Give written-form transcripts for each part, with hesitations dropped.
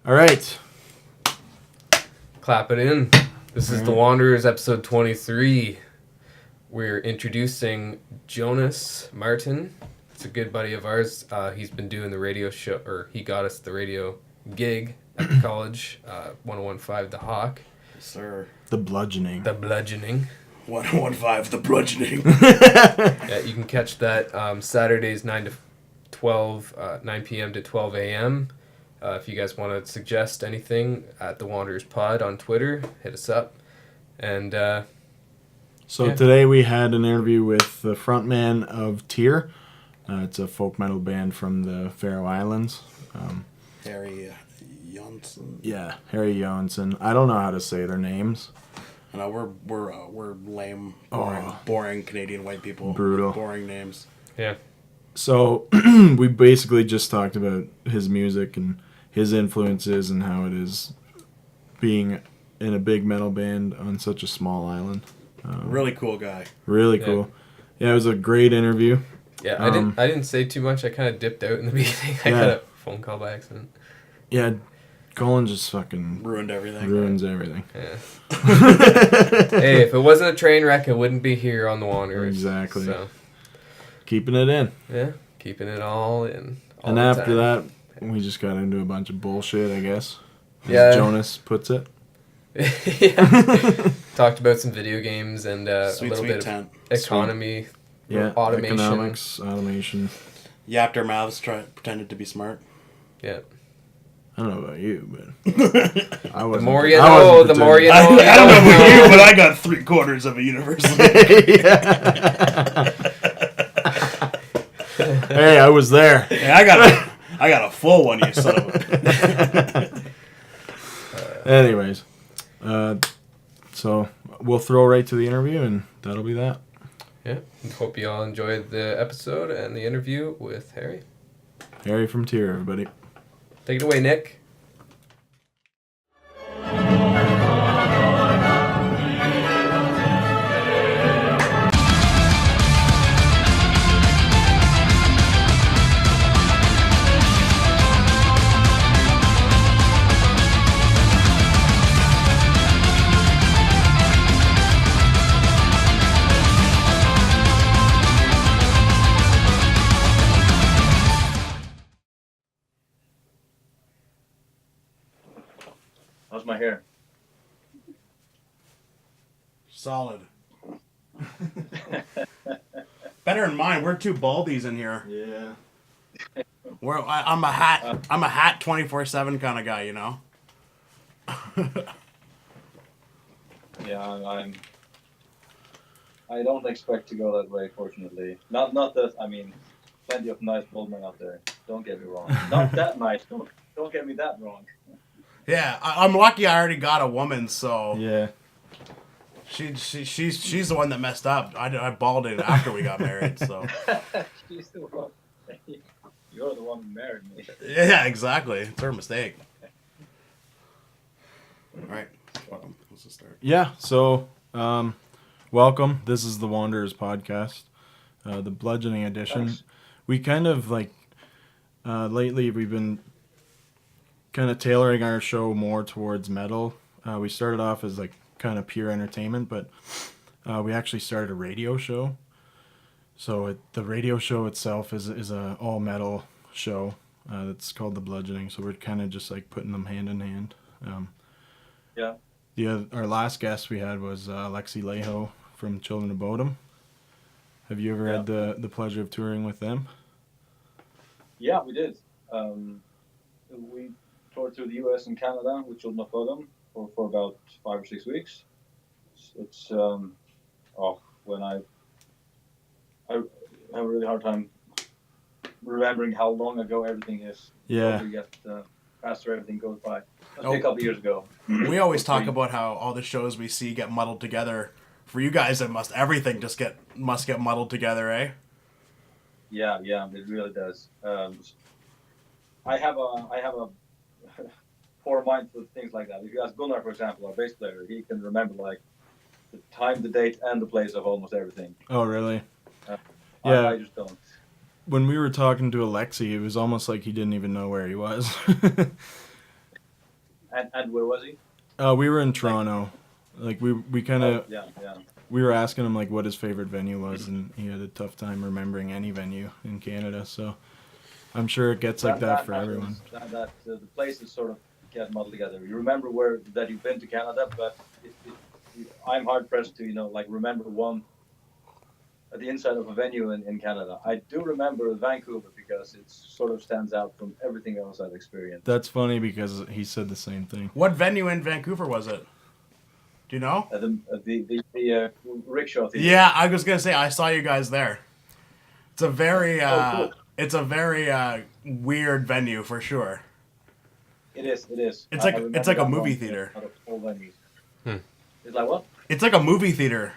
All right. Clap it in. This is The Wanderers, episode 23. We're introducing Jonas Martin. It's a good buddy of ours. He's been doing the radio show, or he got us the radio gig at the college, 1015 The Hawk. Yes, sir. The Bludgeoning. 1015 The Bludgeoning. Yeah, you can catch that Saturdays 9 to 12, 9 p.m. to 12 a.m. If you guys want to suggest anything at The Wanderers Pod on Twitter, hit us up. And Today we had an interview with the frontman of TYR. It's a folk metal band from the Faroe Islands. Heri Joensen. Yeah, Heri Joensen. I don't know how to say their names. No, we're lame, boring Canadian white people. Brutal. Boring names. yeah. So we basically just talked about his music and his influences and how it is being in a big metal band on such a small island. Really cool guy. Really cool. Yeah, it was a great interview. Yeah, I didn't say too much. I kind of dipped out in the beginning. I got a phone call by accident. Yeah, Colin just fucking Ruins everything. Yeah. Hey, if it wasn't a train wreck, it wouldn't be here on The Wanderers. Exactly. So, keeping it in. yeah, keeping it all in. All And the after time. that, we just got into a bunch of bullshit, I guess. Yeah. As Jonas puts it. Yeah. Talked about some video games and a little bit tent. of economy, Yeah, automation. economics, automation. Yapped our mouths, pretended to be smart. Yeah. I don't know about you, but I wasn't. The more you know, the more you know. I don't know about you, but I got 3/4 of a university. Hey, I was there. Hey, I got a full one, you son of a... Anyways, so we'll throw right to the interview, and that'll be that. Yeah. Hope you all enjoyed the episode and the interview with Harry. Harry from TYR, everybody. Take it away, Nick. How's my hair? Solid. Better than mine. We're two baldies in here. Yeah. I'm a hat 24/7 kind of guy, you know. Yeah, I don't expect to go that way, fortunately. Not that, I mean, plenty of nice bald men out there. Don't get me wrong. Not that nice. Don't get me that wrong. Yeah, I'm lucky. I already got a woman, so Yeah. she's the one that messed up. I balded after we got married, so. She's the one. You're the one who married me. Yeah, exactly. It's her mistake. All right, welcome. Let's just start. Yeah, so welcome. This is the Wanderers podcast, the Bludgeoning edition. Thanks. We kind of lately we've been kind of tailoring our show more towards metal. We started off as kind of pure entertainment, but we actually started a radio show. So the radio show itself is a all metal show that's called the Bludgeoning. So we're kind of just putting them hand in hand. Yeah. Our last guest we had was Lexi Leho from Children of Bodom. Have you ever had the pleasure of touring with them? Yeah, we did. We toured through the US and Canada with Children of Bodom for about 5 or 6 weeks. It's when I have a really hard time remembering how long ago everything is. Yeah. We get faster everything goes by. A couple of years ago. We always talk about how all the shows we see get muddled together. For you guys, everything just must get muddled together, eh? Yeah, it really does. I have a poor mind for things like that. If you ask Gunnar, for example, our bass player, he can remember the time, the date, and the place of almost everything. Oh, really? Yeah. I just don't. When we were talking to Alexi, it was almost like he didn't even know where he was. And where was he? We were in Toronto. Like we kind of Yeah. we were asking him like what his favorite venue was, and he had a tough time remembering any venue in Canada. So I'm sure it gets like that for everyone. The places sort of get muddled together. You remember where that you've been to Canada, but I'm hard pressed to like remember one at the inside of a venue in Canada. I do remember Vancouver because it sort of stands out from everything else I've experienced. That's funny because he said the same thing. What venue in Vancouver was it? Do you know? The rickshaw theater. Yeah, I was gonna say I saw you guys there. It's a very cool. it's a very weird venue for sure. It is. It's like a movie one, theater. Out of all venues. It's like what? It's like a movie theater.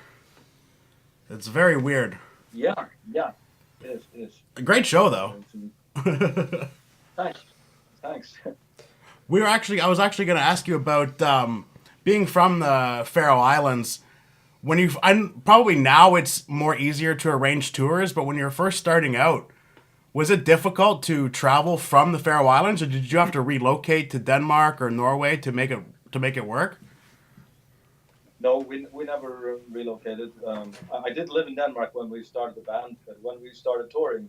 It's very weird. Yeah. It is. A great show though. Thanks. I was actually going to ask you about being from the Faroe Islands. Probably now it's more easier to arrange tours, but when you were first starting out, was it difficult to travel from the Faroe Islands, or did you have to relocate to Denmark or Norway to make it work? No, we never relocated. I did live in Denmark when we started the band, but when we started touring,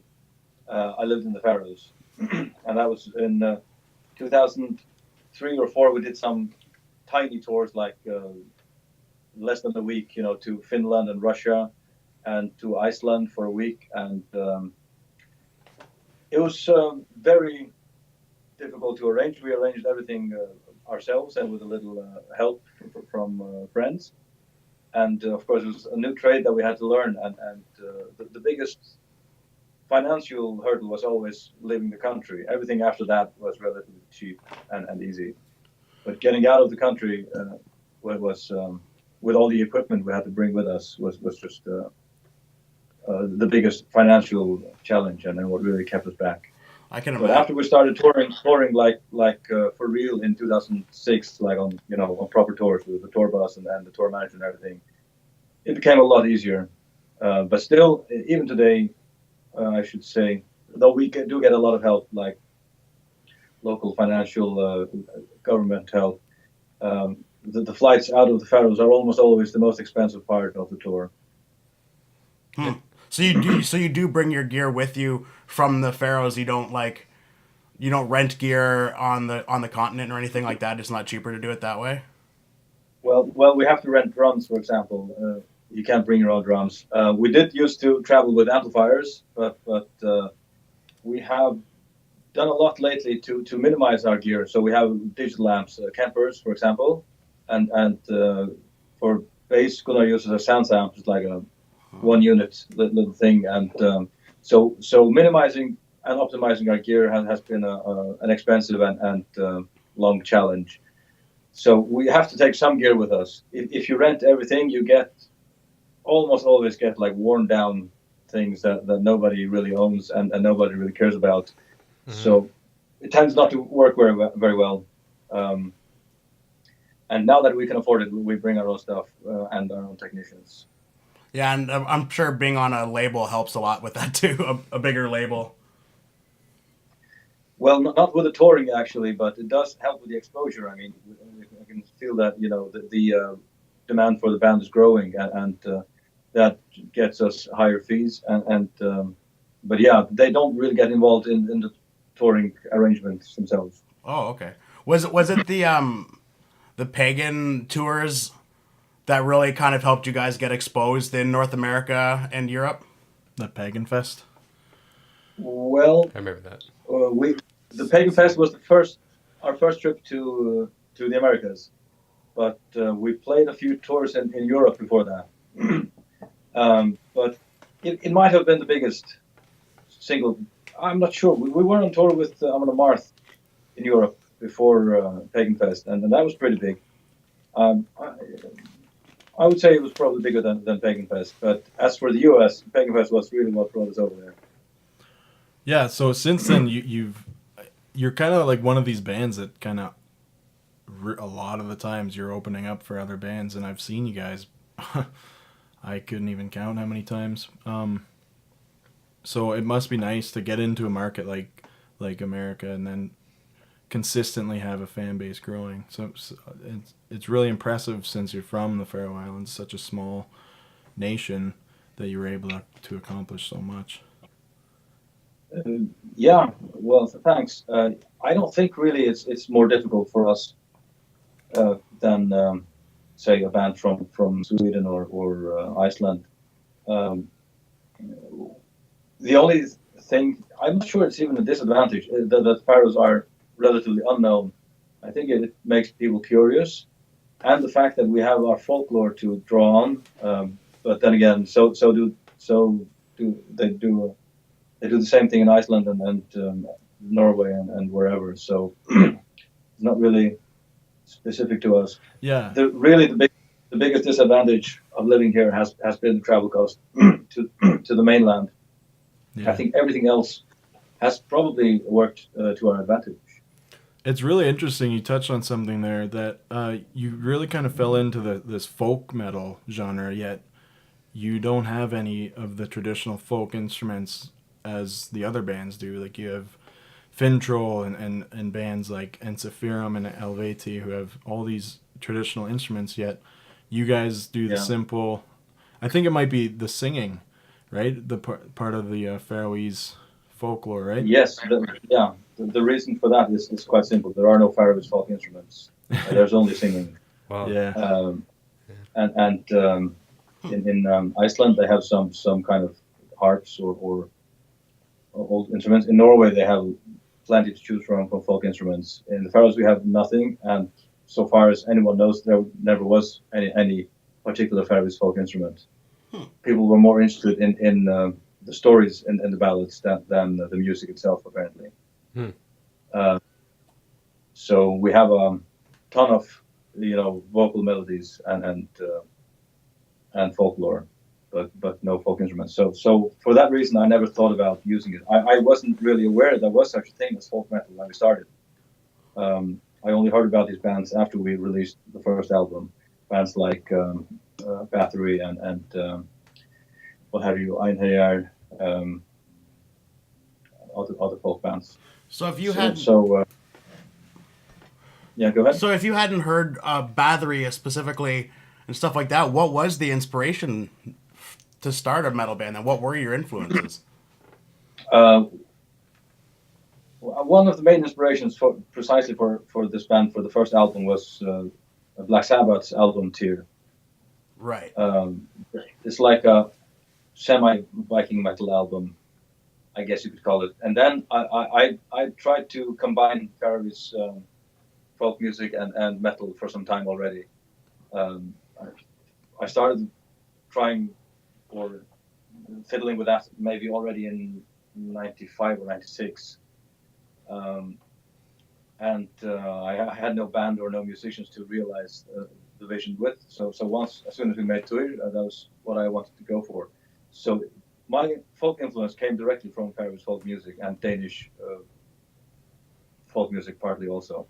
I lived in the Faroes, and that was in 2003 or 4. We did some tiny tours, like less than a week, to Finland and Russia, and to Iceland for a week, and it was very difficult to arrange. We arranged everything ourselves and with a little help from friends. And of course, it was a new trade that we had to learn. And the biggest financial hurdle was always leaving the country. Everything after that was relatively cheap and easy. But getting out of the country was with all the equipment we had to bring with us was just the biggest financial challenge, and then what really kept us back. I can But imagine. after we started touring like for real in 2006, like on proper tours with the tour bus and the tour manager and everything, it became a lot easier. But still, even today, I should say, though we do get a lot of help, like local financial government help, the flights out of the Faroes are almost always the most expensive part of the tour. So you do bring your gear with you from the Faroes. You don't rent gear on the continent or anything like that. It's not cheaper to do it that way. Well, we have to rent drums, for example. You can't bring your own drums. We did used to travel with amplifiers, but we have done a lot lately to minimize our gear. So we have digital amps, Kempers, for example, and for bass, Gunnar uses a sound amp. It's like a 1 unit little thing, and so minimizing and optimizing our gear has been an expensive and long challenge. So we have to take some gear with us. If you rent everything, you almost always get like worn down things that nobody really owns and nobody really cares about. Mm-hmm. So it tends not to work very well. And now that we can afford it, we bring our own stuff and our own technicians. Yeah, and I'm sure being on a label helps a lot with that too, a bigger label. Well, not with the touring actually, but it does help with the exposure. I mean, I can feel that the demand for the band is growing, and that gets us higher fees. But yeah, they don't really get involved in the touring arrangements themselves. Oh, okay. Was it the pagan tours that really kind of helped you guys get exposed in North America and Europe? The Pagan Fest? Well, I remember that. The Pagan Fest was our first trip to the Americas, but we played a few tours in Europe before that. But it might have been the biggest single. I'm not sure. We were on tour with Amon Amarth in Europe before Pagan Fest, and that was pretty big. I would say it was probably bigger than Pagan Fest, but as for the US, Pagan Fest was really what brought us over there. Yeah, so since then you're kind of like one of these bands that kind of a lot of the times you're opening up for other bands, and I've seen you guys. I couldn't even count how many times. So it must be nice to get into a market like America, and then consistently have a fan base growing. So it's really impressive since you're from the Faroe Islands, such a small nation, that you were able to accomplish so much. Yeah, well, thanks. I don't think really it's more difficult for us than say a band from Sweden or Iceland. The only thing, I'm not sure it's even a disadvantage that Faroes are relatively unknown. I think it makes people curious, and the fact that we have our folklore to draw on. But then again, so do they do the same thing in Iceland and Norway and wherever. So it's not really specific to us. Yeah. The biggest disadvantage of living here has been the travel cost to the mainland. Yeah. I think everything else has probably worked to our advantage. It's really interesting. You touched on something there that you really kind of fell into this folk metal genre, yet you don't have any of the traditional folk instruments as the other bands do. Like you have Fintroll and bands like Ensiferum and Elveti who have all these traditional instruments, yet you guys do the simple. I think it might be the singing, right? The part of the Faroese folklore, right? Yes, the reason for that is quite simple. There are no Faroese folk instruments. There's only singing. Wow. Yeah. In Iceland they have some kind of harps or old instruments. In Norway they have plenty to choose from folk instruments. In the Faroes we have nothing, and so far as anyone knows, there never was any particular Faroese folk instrument. People were more interested in the stories and the ballads than the music itself, apparently. So we have a ton of vocal melodies and folklore, but no folk instruments. So for that reason, I never thought about using it. I wasn't really aware there was such a thing as folk metal when we started. I only heard about these bands after we released the first album. Bands like Battery and what have you, Einherjar, other folk bands. So if you had, yeah, go ahead. So if you hadn't heard Battery specifically and stuff like that, what was the inspiration to start a metal band, and what were your influences? One of the main inspirations for this band for the first album was Black Sabbath's album TYR. Right. It's like a semi-Viking metal album, I guess you could call it. And then I tried to combine Faroese folk music and metal for some time already. I started trying or fiddling with that maybe already in 95 or 96. I had no band or no musicians to realize the vision with. So as soon as we made TYR, that was what I wanted to go for. So my folk influence came directly from Faroese folk music and Danish folk music partly also.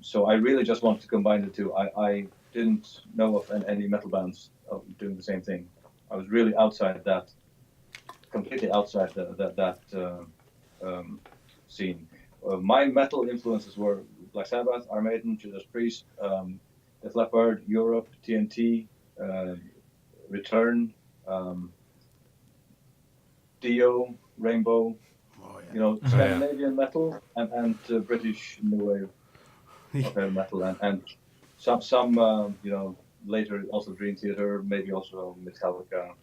So I really just wanted to combine the two. I didn't know of any metal bands doing the same thing. I was really outside that, completely outside that scene. My metal influences were Black Sabbath, Iron Maiden, Judas Priest, Def Leppard, Europe, TNT, Return, Dio, Rainbow, Scandinavian metal and British new wave of heavy metal and some later also Dream Theater, maybe also Metallica.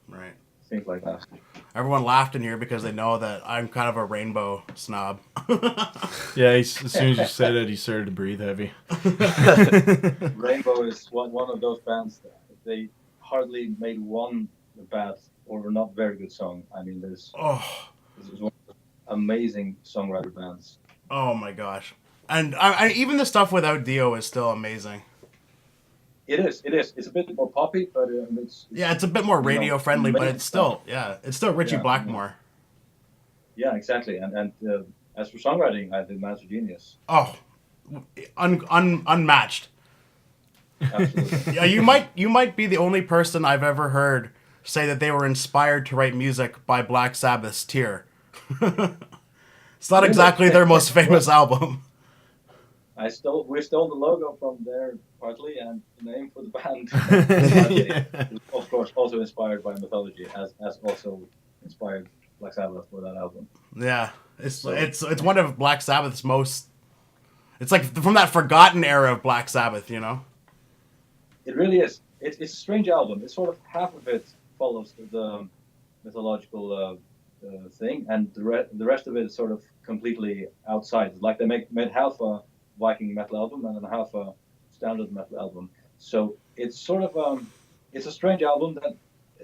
Right. Things like that. Everyone laughed in here because they know that I'm kind of a Rainbow snob. Yeah, as soon as you said it, he started to breathe heavy. Rainbow is one of those bands that they hardly made one bad or not very good song. I mean, this is one of the amazing songwriter bands. Oh my gosh. And I even the stuff without Dio is still amazing. It is. It's a bit more poppy, but it's a bit more radio friendly, but it's still Richie Blackmore. Yeah, exactly. And as for songwriting, I think man's a genius. Oh, unmatched. Absolutely. Yeah, you might be the only person I've ever heard say that they were inspired to write music by Black Sabbath's TYR. It's not exactly their most famous album. We stole the logo from there partly, and the name for the band. Of course, also inspired by mythology, as also inspired Black Sabbath for that album. Yeah, it's one of Black Sabbath's most. It's like from that forgotten era of Black Sabbath, you know. It really is. It's a strange album. It's sort of half of it follows the mythological thing, and the rest of it is sort of completely outside. Like they made half a Viking metal album and then half a standard metal album. So it's sort of it's a strange album that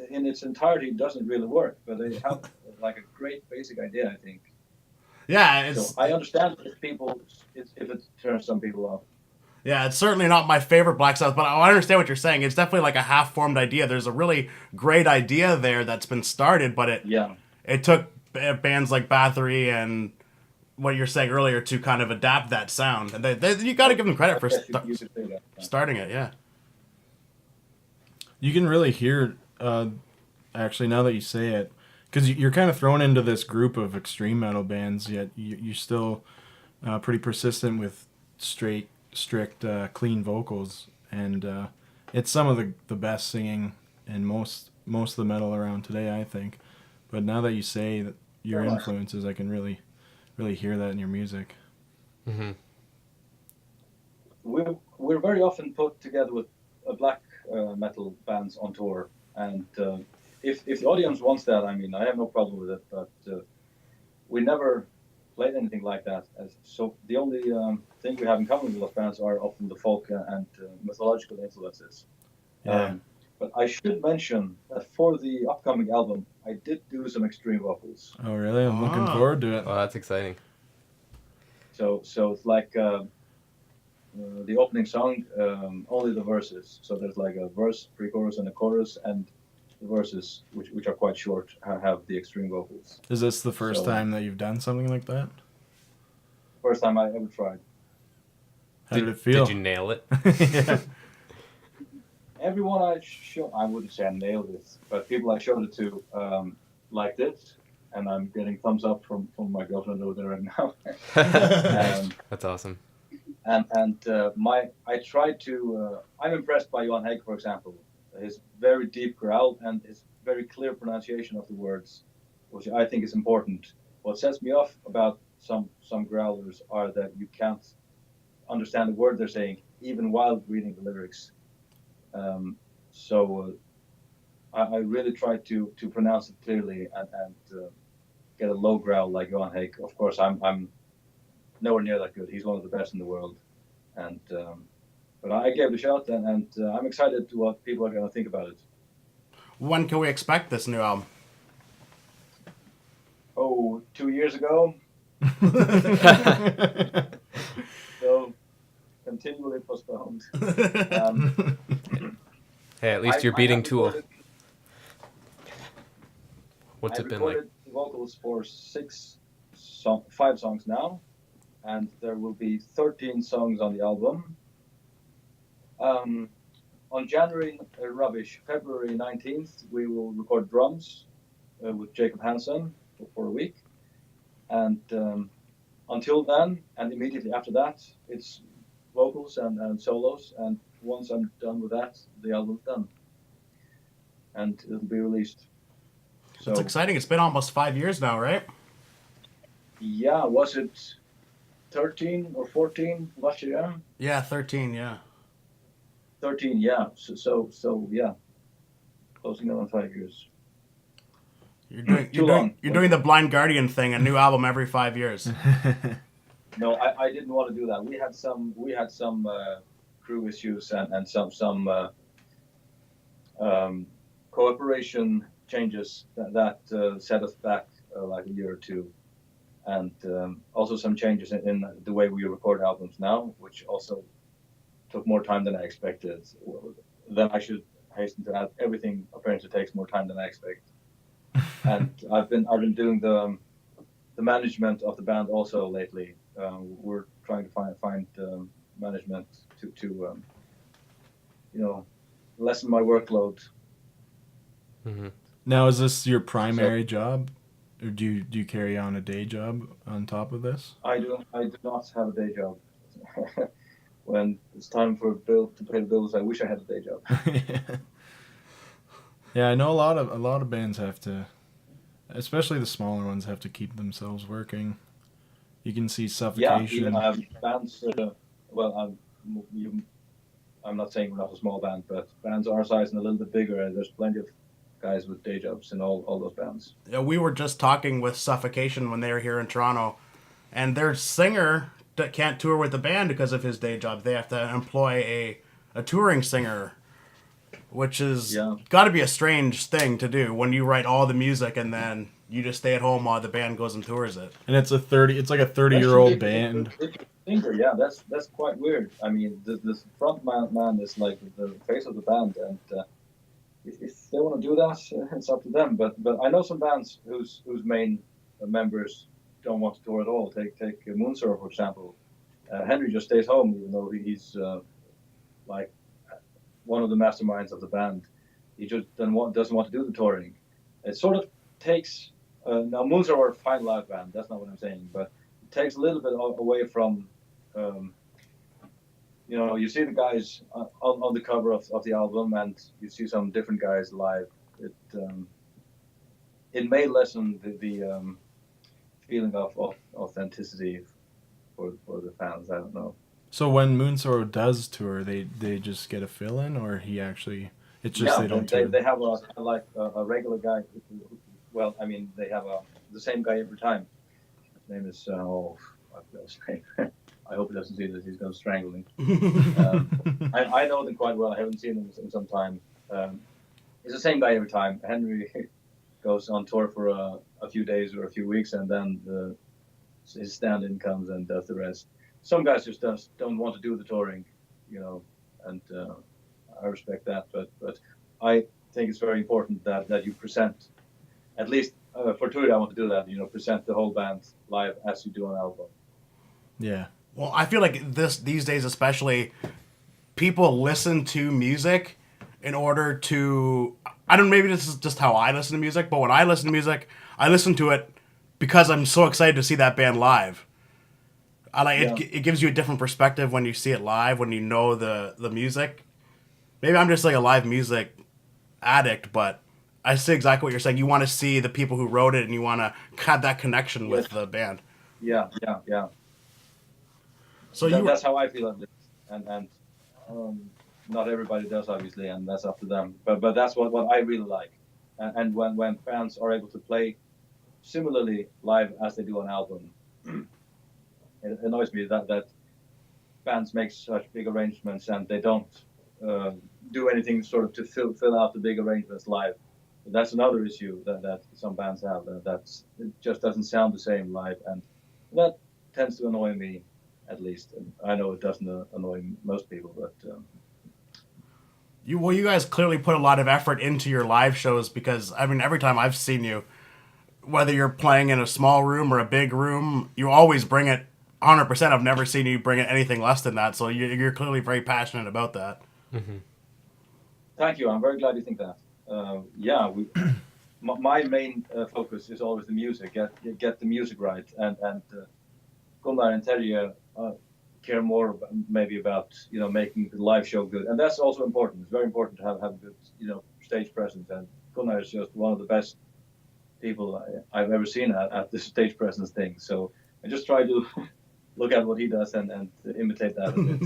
in its entirety doesn't really work, but they have like a great basic idea, I think. Yeah, so I understand if it turns some people off. Yeah, it's certainly not my favorite Black Sabbath, but I understand what you're saying. It's definitely like a half-formed idea. There's a really great idea there that's been started, but it took bands like Bathory and what you're saying earlier to kind of adapt that sound. And you got to give them credit for starting it, yeah. You can really hear, actually, now that you say it, because you're kind of thrown into this group of extreme metal bands, yet you're still pretty persistent with strict, clean vocals, and it's some of the best singing in most of the metal around today, I think. But now that you say that your influences, I can really hear that in your music. Mm-hmm. We're very often put together with black metal bands on tour, and if the audience wants that, I mean, I have no problem with it. But we never played anything like that. So the only thing we have in common with those bands are often the folk and mythological influences. Yeah. But I should mention that for the upcoming album, I did do some extreme vocals. Oh, really? I'm looking forward to it. Oh, that's exciting. So it's like the opening song, only the verses. So there's like a verse, pre-chorus, and a chorus, and the verses, which are quite short, have the extreme vocals. Is this the first time that you've done something like that? First time I ever tried. How did it feel? Did you nail it? Yeah. Everyone I wouldn't say I nailed it, but people I showed it to liked it, and I'm getting thumbs up from my girlfriend over there right now. That's awesome. And I tried to. I'm impressed by Johan Haig, for example. His very deep growl and his very clear pronunciation of the words, which I think is important. What sets me off about some growlers are that you can't understand the word they're saying, even while reading the lyrics. So I really try to pronounce it clearly and get a low growl like Johan Haig. Of course, I'm nowhere near that good. He's one of the best in the world, and but I gave it a shot, and I'm excited to what people are going to think about it. When can we expect this new album? Oh, 2 years ago. So continually postponed. Hey, at least you're beating Tool. What's I've it been like? recorded vocals for 5 songs now, and there will be 13 songs on the album. On February 19th, we will record drums with Jacob Hansen for a week. And until then, and immediately after that, it's vocals and solos. And once I'm done with that, the album's done. And it'll be released. So, it's exciting. It's been almost 5 years now, right? Yeah, was it 13 or 14 last year? Yeah, 13, yeah. 13, yeah. So yeah. Closing in on 5 years. You're doing the Blind Guardian thing, a new album every 5 years. No, I didn't want to do that. We had some crew issues and some cooperation changes that set us back like a year or two, and also some changes in the way we record albums now, which also took more time than I expected. Then I should hasten to add, everything apparently takes more time than I expect. And I've been doing the management of the band also lately. We're trying to find management to lessen my workload. Mm-hmm. Now, is this your primary job Or do you carry on a day job on top of this? I do not have a day job. When it's time for to pay the bills, I wish I had a day job. Yeah, I know a lot of bands have to, especially the smaller ones, have to keep themselves working. You can see Yeah, Suffocation. even bands. Well, I'm not saying we're not a small band, but bands our size and a little bit bigger, there's plenty of guys with day jobs in all those bands. Yeah, we were just talking with Suffocation when they were here in Toronto, and their singer that can't tour with the band because of his day job. They have to employ a touring singer, which is got to be a strange thing to do when you write all the music and then you just stay at home while the band goes and tours it. And it's like a 30-year-old band. Singer, yeah, that's quite weird. I mean, this front man is like the face of the band, and if they want to do that, it's up to them. But I know some bands whose main members don't want to tour at all. Take Moonsorrow, for example. Henry just stays home, even though he's like one of the masterminds of the band. He just doesn't want to do the touring. It sort of takes now Moonsorrow are a fine live band. That's not what I'm saying, but it takes a little bit away from. You see the guys on the cover of the album, and you see some different guys live. It may lessen the feeling of authenticity for the fans. I don't know. So when Moonsorrow does tour, they just get a fill-in, or he actually, it's just they don't tour? They have a regular guy. Well, I mean, they have the same guy every time. His name is I forgot his name. I hope he doesn't see this. He's going to strangle me. I know them quite well. I haven't seen them in some time. It's the same guy every time. Henry goes on tour for a few days or a few weeks, and then his stand-in comes and does the rest. Some guys just don't want to do the touring, and I respect that. But I think it's very important that you present, at least for TYR, I want to do that. Present the whole band live as you do an album. Yeah. Well, I feel like these days especially, people listen to music in order to. I don't know, maybe this is just how I listen to music, but when I listen to music, I listen to it because I'm so excited to see that band live. It gives you a different perspective when you see it live, when you know the music. Maybe I'm just like a live music addict, but I see exactly what you're saying. You want to see the people who wrote it, and you want to have that connection with the band. Yeah. So that's how I feel at least, and not everybody does, obviously, and that's up to them. But that's what I really like, and when fans are able to play similarly live as they do on album, it annoys me that bands make such big arrangements and they don't do anything sort of to fill out the big arrangements live. That's another issue that some bands have. It just doesn't sound the same live, and that tends to annoy me. At least, and I know it doesn't annoy most people, but you guys clearly put a lot of effort into your live shows, because I mean, every time I've seen you, whether you're playing in a small room or a big room, you always bring it 100%. I've never seen you bring it anything less than that, so you're clearly very passionate about that. Mm-hmm. Thank you. I'm very glad you think that. My main focus is always the music. Get the music right, and Conan and Terje care more maybe about making the live show good, and that's also important. It's very important to have a good stage presence, and Conan is just one of the best people I've ever seen at the stage presence thing. So I just try to look at what he does and imitate that a bit.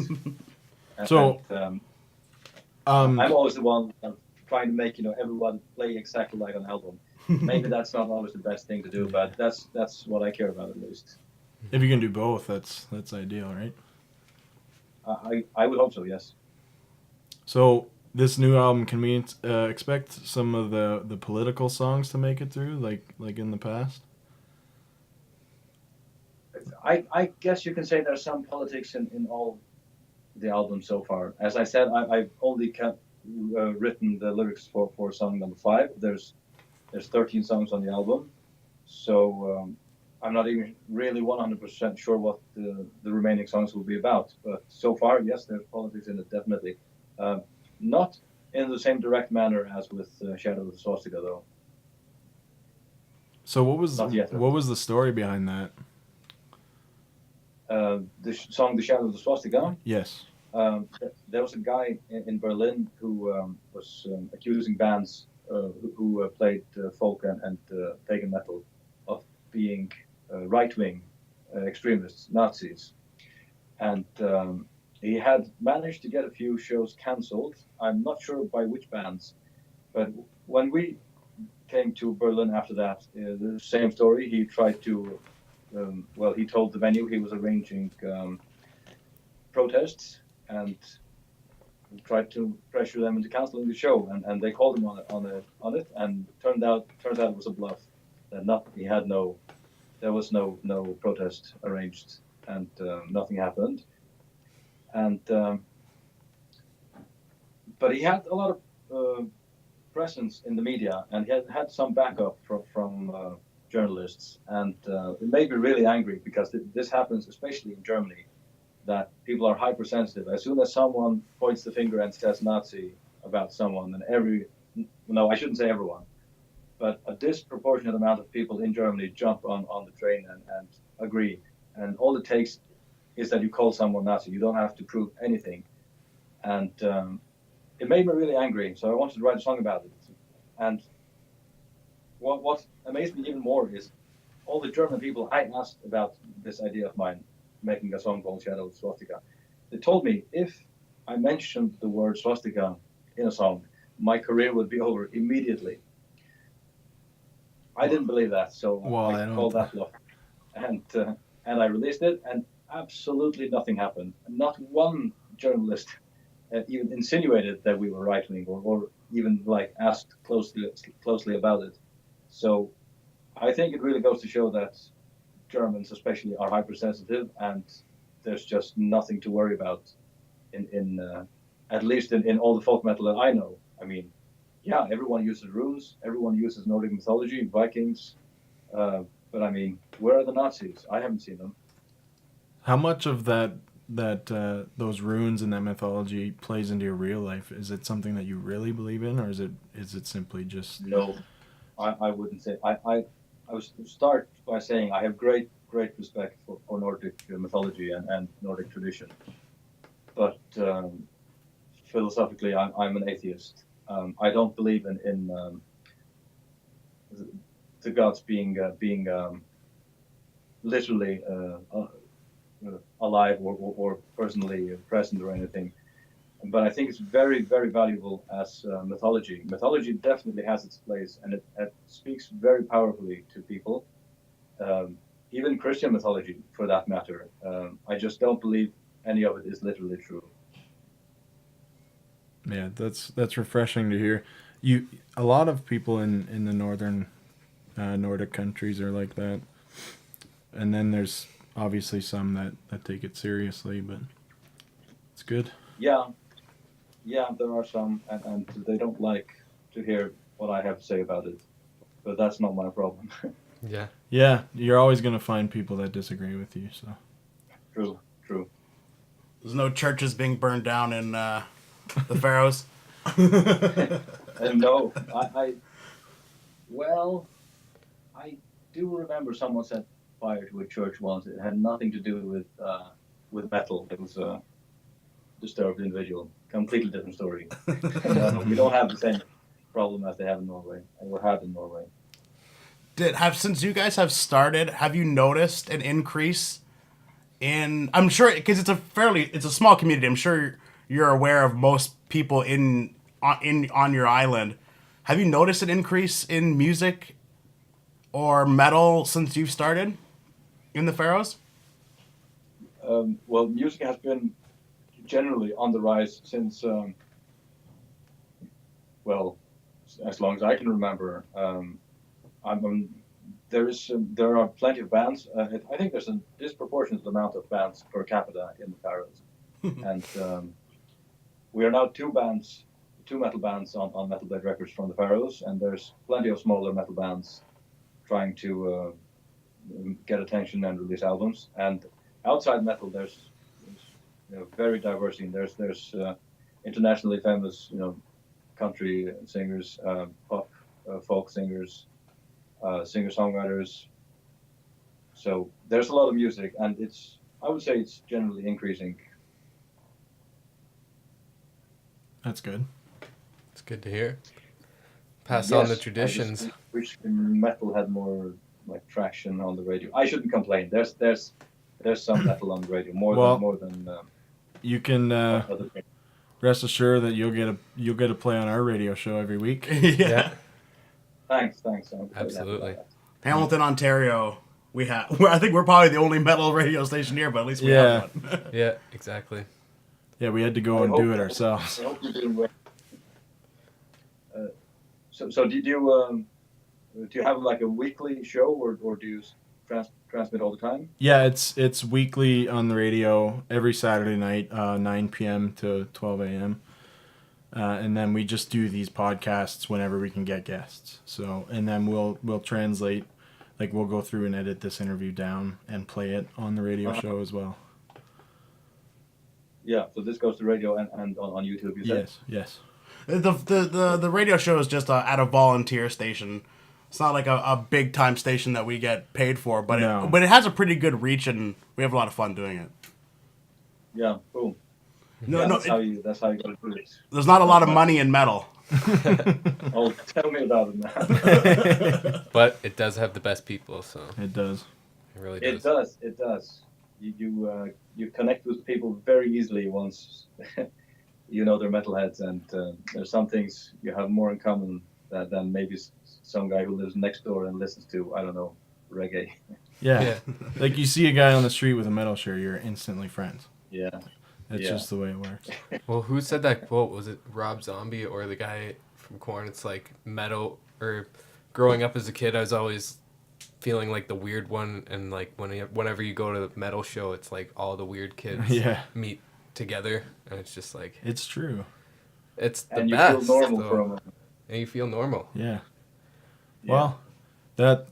I'm always the one trying to make everyone play exactly like an album. Maybe that's not always the best thing to do, but that's what I care about at least. If you can do both, that's ideal, right? I would hope so, yes. So this new album, can we expect some of the political songs to make it through, like in the past? I guess you can say there's some politics in all the albums so far. As I said, I've only written the lyrics for song number 5. There's 13 songs on the album, so I'm not even really 100% sure what the remaining songs will be about. But so far, yes, there's politics in it, definitely. Not in the same direct manner as with Shadow of the Swastika, though. So what was Not yet. the story behind that? The song "The Shadow of the Swastika." Yes. There was a guy in Berlin who was accusing bands who played folk and pagan metal of being right-wing extremists, Nazis, and he had managed to get a few shows cancelled. I'm not sure by which bands, but when we came to Berlin after that, the same story. He tried to, he told the venue he was arranging protests and tried to pressure them into canceling the show, and they called him on it, and turns out it was a bluff. That there was no protest arranged, and nothing happened. And but he had a lot of presence in the media, and he had some backup from journalists, and it made me really angry because this happens especially in Germany, that people are hypersensitive. As soon as someone points the finger and says Nazi about someone, then I shouldn't say everyone, but a disproportionate amount of people in Germany jump on the train and agree. And all it takes is that you call someone Nazi. You don't have to prove anything. And it made me really angry, so I wanted to write a song about it. And what amazed me even more is all the German people I asked about this idea of mine, making a song called Shadow of Swastika. They told me if I mentioned the word swastika in a song, my career would be over immediately. I didn't believe that, so I called that bluff. And I released it, and absolutely nothing happened. Not one journalist even insinuated that we were right-wing or even asked closely about it. So I think it really goes to show that Germans especially are hypersensitive, and there's just nothing to worry about in at least in all the folk metal that I know. I mean, yeah, everyone uses runes, everyone uses Nordic mythology, Vikings, but I mean, where are the Nazis? I haven't seen them. How much of those runes and that mythology plays into your real life? Is it something that you really believe in, or is it simply just... No, I wouldn't say. I would start by saying I have great respect for Nordic mythology and Nordic tradition, but philosophically I'm an atheist. I don't believe in the gods being literally alive or personally present or anything. But I think it's very, very valuable as mythology. Mythology definitely has its place, and it speaks very powerfully to people. Even Christian mythology, for that matter. I just don't believe any of it is literally true. Yeah, that's refreshing to hear. A lot of people in the northern Nordic countries are like that, and then there's obviously some that take it seriously, but it's good. Yeah, there are some, and they don't like to hear what I have to say about it, but that's not my problem. Yeah, you're always going to find people that disagree with you, so. True. There's no churches being burned down in the Faroes. No, I do remember someone set fire to a church once. It had nothing to do with metal. It was a disturbed individual. Completely different story. We don't have the same problem as they have in Norway, or had in Norway. Since you guys have started, have you noticed an increase in? I'm sure because it's a small community. I'm sure you're aware of most people on your island. Have you noticed an increase in music or metal since you've started in the Faroes? Well, music has been generally on the rise since, as long as I can remember. There are plenty of bands. I think there's a disproportionate amount of bands per capita in the Faroes, and we are now two metal bands on Metal Blade Records from the Faroes, and there's plenty of smaller metal bands trying to get attention and release albums. And outside metal, there's very diverse scene. There's internationally famous country singers, pop folk singers, singer-songwriters. So there's a lot of music, and I would say it's generally increasing. That's good. It's good to hear. Pass on the Yes, traditions. I just wish metal had more like traction on the radio. I shouldn't complain. There's some metal on the radio more than you can other things. rest assured that you'll get a play on our radio show every week. Yeah. Thanks. Absolutely. Hamilton, Ontario. I think we're probably the only metal radio station here, but at least we have one. Yeah, exactly. Yeah, we had to go and do it ourselves. I hope you're doing well. So do you have like a weekly show or do you transmit all the time? Yeah, it's weekly on the radio every Saturday night, 9 p.m. to 12 a.m. And then we just do these podcasts whenever we can get guests. So, and then we'll translate, like we'll go through and edit this interview down and play it on the radio show as well. Yeah, so this goes to radio and on YouTube, you said? Yes. The radio show is just at a volunteer station. It's not like a big time station that we get paid for, but it has a pretty good reach, and we have a lot of fun doing it. Yeah, boom. That's how you got to do it. There's not a lot of money in metal. Oh, tell me about it now. But it does have the best people, so It does. it really does. It does. You connect with people very easily once you know they're metalheads, and there's some things you have more in common than maybe some guy who lives next door and listens to, I don't know, reggae. Yeah. Like you see a guy on the street with a metal shirt, you're instantly friends. Yeah. That's just the way it works. Well, who said that quote? Was it Rob Zombie or the guy from Conan? It's like metal, or growing up as a kid, I was always feeling like the weird one, and like whenever you go to the metal show, it's like all the weird kids meet together, and it's just like... It's true. It's the and best. You feel normal for a moment. And you feel normal. Yeah. Well, I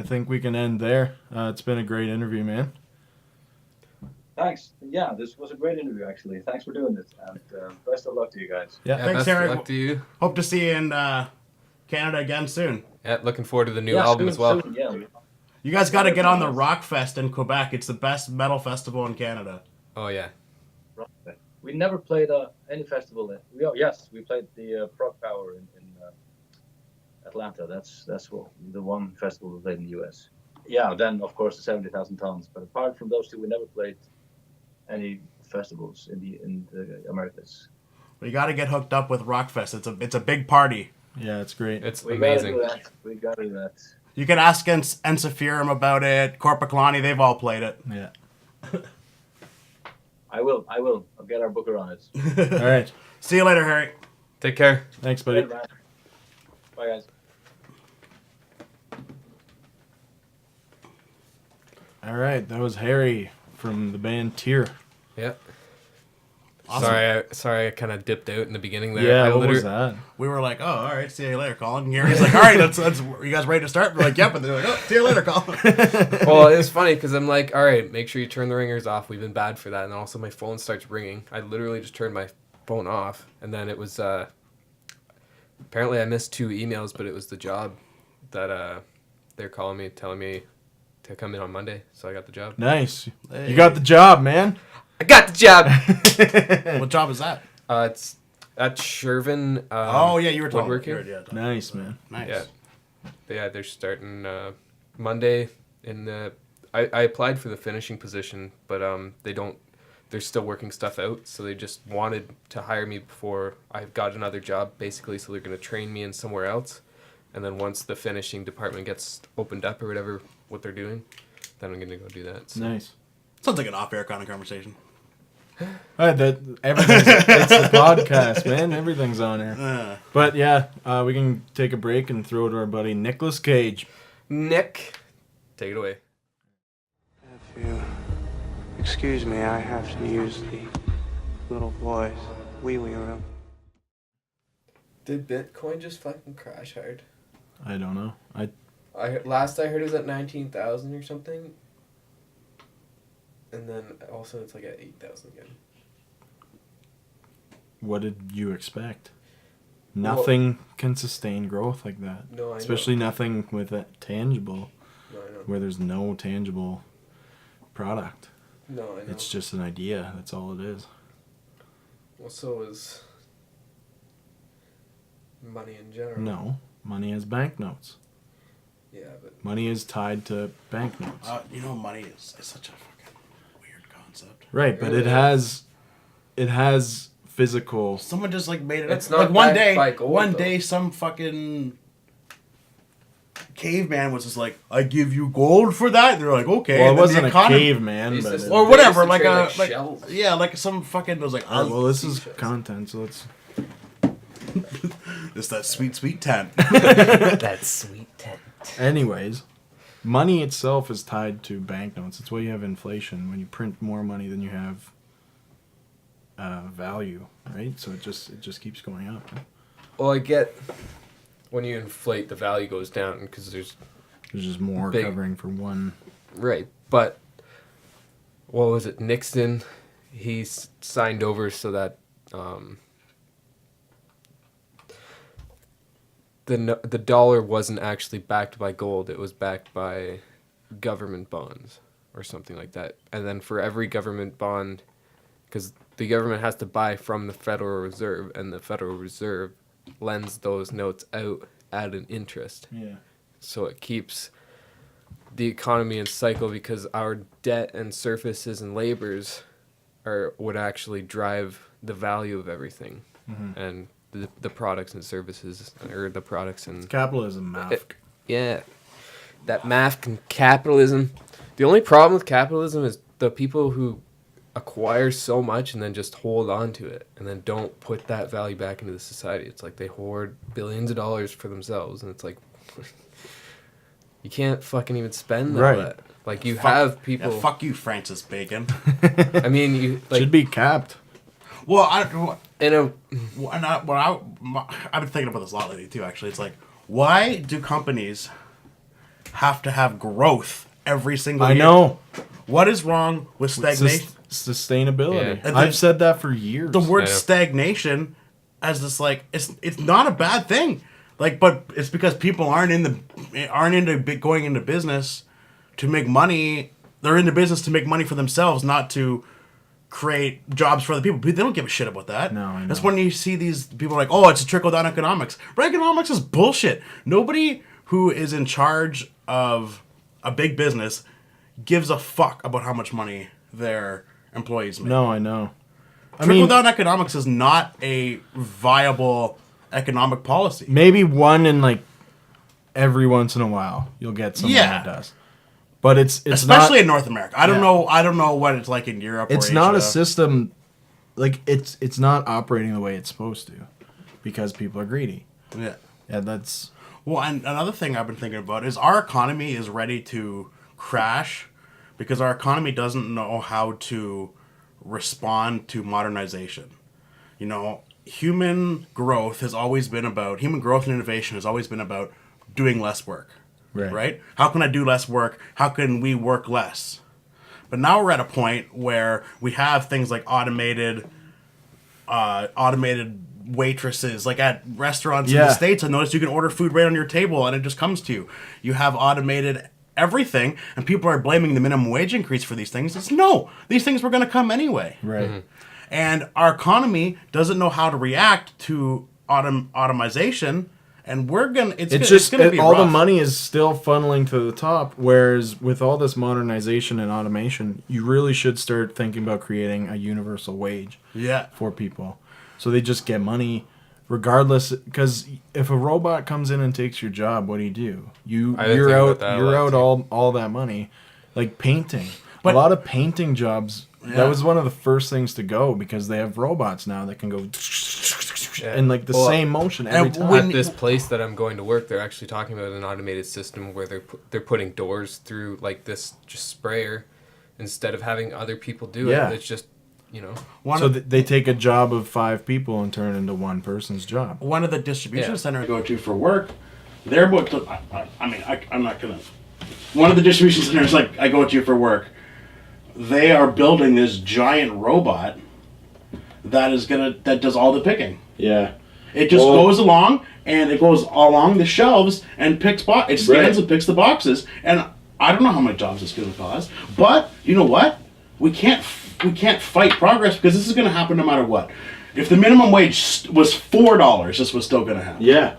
think we can end there. It's been a great interview, man. Thanks. Yeah, this was a great interview, actually. Thanks for doing this, and best of luck to you guys. Yeah, thanks, best Heri. of luck to you. Hope to see you in Canada again soon. Yeah, looking forward to the new album as well. Soon, yeah. You guys got to get on the Rockfest in Quebec. It's the best metal festival in Canada. Oh, yeah. We never played any festival. We played the Prog Power in Atlanta. That's the one festival we played in the U.S. Yeah, then of course the 70,000 tons. But apart from those two, we never played any festivals in the Americas. Well, you got to get hooked up with Rockfest. It's a big party. Yeah, it's great. It's We amazing. We got to do that. You can ask Ensiferum about it. Corpaclani, they've all played it. Yeah. I will. I'll get our booker on it. All right. See you later, Heri. Take care. Thanks, buddy. Bye, guys. All right. That was Heri from the band TYR. Yeah. Awesome. Sorry, I kind of dipped out in the beginning there. Yeah, what was that? We were like, oh, all right, see you later, Colin. And Heri's like, all right, that's you guys ready to start? We're like, yep. And they're like, oh, see you later, Colin. Well, it was funny because I'm like, all right, make sure you turn the ringers off. We've been bad for that. And then also my phone starts ringing. I literally just turned my phone off. And then it was, apparently I missed 2 emails, but it was the job that they're calling me, telling me to come in on Monday. So I got the job. Nice. Hey. You got the job, man. I got the job! What job is that? It's at Shervin. Oh, yeah, you were talking woodworking. about Nice, man. Nice. Yeah, they're starting Monday. I applied for the finishing position, but they're still working stuff out, so they just wanted to hire me before I got another job, basically, so they're going to train me in somewhere else. And then once the finishing department gets opened up or whatever, what they're doing, then I'm going to go do that. So. Nice. Sounds like an off-air kind of conversation. Everything's it's the podcast, man. Everything's on there. But yeah, we can take a break and throw it to our buddy Nicolas Cage. Nick, take it away. If you excuse me, I have to use the little boy's wee-wee room. Did Bitcoin just fucking crash hard? I don't know. Last I heard it was at 19,000 or something. And then also it's like at 8,000 again. What did you expect? Nothing can sustain growth like that. No, I know. Especially nothing with a tangible, No, I know. where there's no tangible product. No, I know. It's just an idea. That's all it is. Well, so is money in general. No, money has banknotes. Yeah, but Money is tied to banknotes. Money is such a fucking weird concept. Right, but really it has physical. Someone just like made it up. It's not like one backed by gold, one though. day, some fucking caveman was just like, "I give you gold for that." And they're like, "Okay." Well, it And then wasn't the a economy- caveman, These but systems- or They whatever, used to like trade, a like, shells. yeah, like some fucking was like, well, this is seashells. content, so let's. "It's that sweet tent." that sweet tent. Anyways, money itself is tied to banknotes. That's why you have inflation. When you print more money than you have value, right? So it just keeps going up. Well, I get when you inflate, the value goes down because there's There's just more Big. covering for one. right. But what was it? Nixon, he signed over so that the dollar wasn't actually backed by gold. It was backed by government bonds or something like that. And then for every government bond, because the government has to buy from the Federal Reserve, and the Federal Reserve lends those notes out at an interest. Yeah. So it keeps the economy in cycle, because our debt and services and labors would actually drive the value of everything, and the products and services, or the products and Capitalism, math. yeah, that math and capitalism. The only problem with capitalism is the people who acquire so much and then just hold on to it and then don't put that value back into the society. It's like they hoard billions of dollars for themselves, and it's like you can't fucking even spend all Right. that. Like you have people. Yeah, fuck you, Francis Bacon. I mean, you like Should be capped. Well, I've in a been thinking about this a lot lately too. Actually, it's like, why do companies have to have growth every single I year? know. What is wrong with stagnation? Sustainability. Yeah. And I've said that for years. The word Yeah. stagnation as this like it's not a bad thing. Like, but it's because people aren't into going into business to make money. They're into business to make money for themselves, not to create jobs for other people. They don't give a shit about that. No, I know. That's when you see these people like, oh, it's a trickle down economics. But economics is bullshit. Nobody who is in charge of a big business gives a fuck about how much money their employees make. No, I know. Trickle down economics is not a viable economic policy. Maybe one in like every once in a while you'll get someone Yeah. that does. But it's Especially not, in North America. I don't know what it's like in Europe it's or not a Asia. system like it's not operating the way it's supposed to because people are greedy. Yeah. Yeah, that's Well, and another thing I've been thinking about is our economy is ready to crash because our economy doesn't know how to respond to modernization. You know, human growth and innovation has always been about doing less work. Right? How can I do less work? How can we work less? But now we're at a point where we have things like automated waitresses, like at restaurants in the Yeah. States. I noticed you can order food right on your table and it just comes to you. You have automated everything, and people are blaming the minimum wage increase for these things. These things were going to come anyway. right. And our economy doesn't know how to react to automation, and it's It's gonna be all the rough. money is still funneling to the top, whereas with all this modernization and automation, you really should start thinking about creating a universal wage Yeah. for people. So they just get money regardless, because if a robot comes in and takes your job, what do? You're think out about that a you're lot, out too. all that money. Like painting. But- a lot of painting jobs, Yeah. that was one of the first things to go because they have robots now that can go in like the Well, same motion every and time. when- At this place that I'm going to work, they're actually talking about an automated system where they're putting doors through like this just sprayer instead of having other people do Yeah. it. It's just, you know. So they take a job of 5 people and turn it into one person's job. One of the distribution Yeah. centers I go to for work, they're about to. I'm not gonna. One of the distribution centers like I go to for work, they are building this giant robot that does all the picking. Yeah. It just goes along, and it goes along the shelves and picks it stands and picks the boxes. And I don't know how much jobs it's going to cause, but you know what? We can't fight progress because this is going to happen no matter what. If the minimum wage was $4, this was still going to happen. Yeah.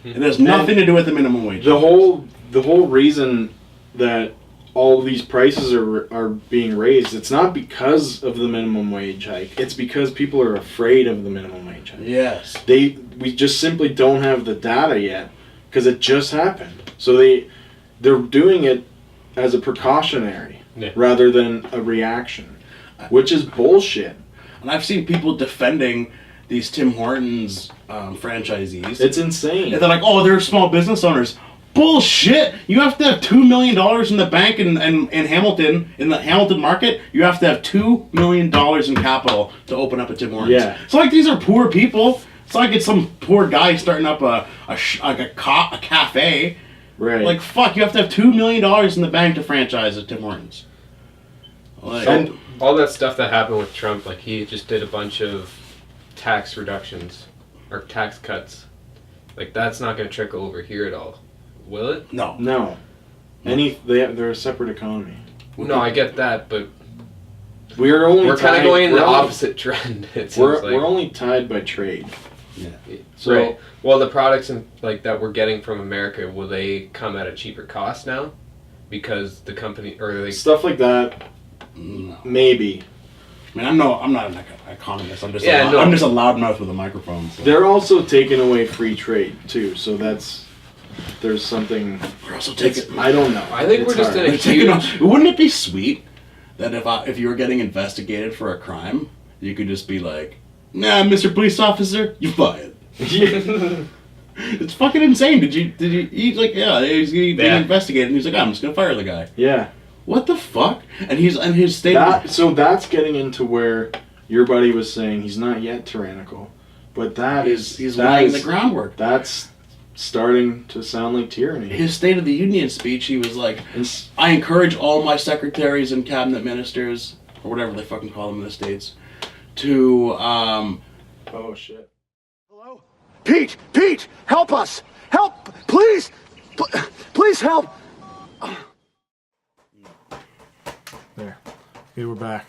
It has nothing to do with the minimum wage. The whole reason that all of these prices are being raised, it's not because of the minimum wage hike. It's because people are afraid of the minimum wage hike. Yes. We just simply don't have the data yet because it just happened. So they're doing it as a precautionary rather than a reaction, which is bullshit. And I've seen people defending these Tim Hortons franchisees. It's insane. And they're like, oh, they're small business owners. Bullshit! You have to have $2 million in the bank in Hamilton, in the Hamilton market. You have to have $2 million in capital to open up a Tim Hortons. Yeah. It's like these are poor people. It's like it's some poor guy starting up a cafe. Right. Like, fuck, you have to have $2 million in the bank to franchise a Tim Hortons. Like, And all that stuff that happened with Trump, like he just did a bunch of tax reductions or tax cuts. Like that's not going to trickle over here at all, will it? no. They're a separate economy. No, I get that, but We're kind of going in the opposite trend. It seems like we're only tied by trade. Yeah. So, right. Well, the products that we're getting from America, will they come at a cheaper cost now? Because the company stuff like that. No. Maybe. I mean, I'm not an economist. I'm just I'm just a loudmouth with a microphone. So. They're also taking away free trade too, so there's something. We're also taking. I don't know. I think It's we're just hard. in a huge. Wouldn't it be sweet that if you were getting investigated for a crime, you could just be like, "Nah, Mr. Police Officer, you fired." It's fucking insane. Did you? He's like, yeah, he's being investigated, and he's like, I'm just gonna fire the guy. Yeah. What the fuck? And his state. So that's getting into where your buddy was saying he's not yet tyrannical, but he's laying the groundwork. That's starting to sound like tyranny. His State of the Union speech, he was like, I encourage all my secretaries and cabinet ministers, or whatever they fucking call them in the States, to Oh shit. Hello? Pete, help us! Help, please! Please help! There. Okay, we're back.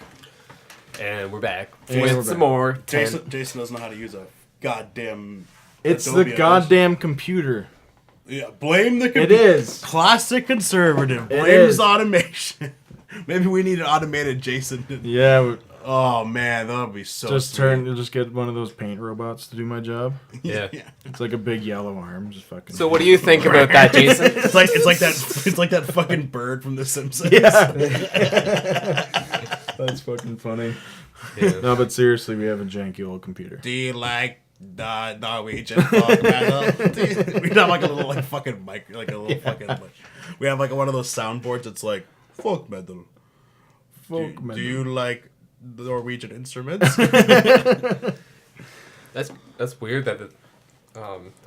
And we're back And with we're some back. more. Jason doesn't know how to use a goddamn. It's Adobe the goddamn computer. Yeah, blame the It is. classic conservative. It Blames is. automation. Maybe we need an automated Jason. Yeah. Oh man, that would be so. Just sweet. just get one of those paint robots to do my job. Yeah. It's like a big yellow arm, just fucking. So what do you think about that, Jason? It's like that fucking bird from The Simpsons. Yeah. That's fucking funny. Yeah. No, but seriously, we have a janky old computer. Do you like Norwegian folk metal? We have like a little like fucking mic, like a little fucking. Like, we have like one of those soundboards. It's like folk metal. Do you like the Norwegian instruments? That's weird that the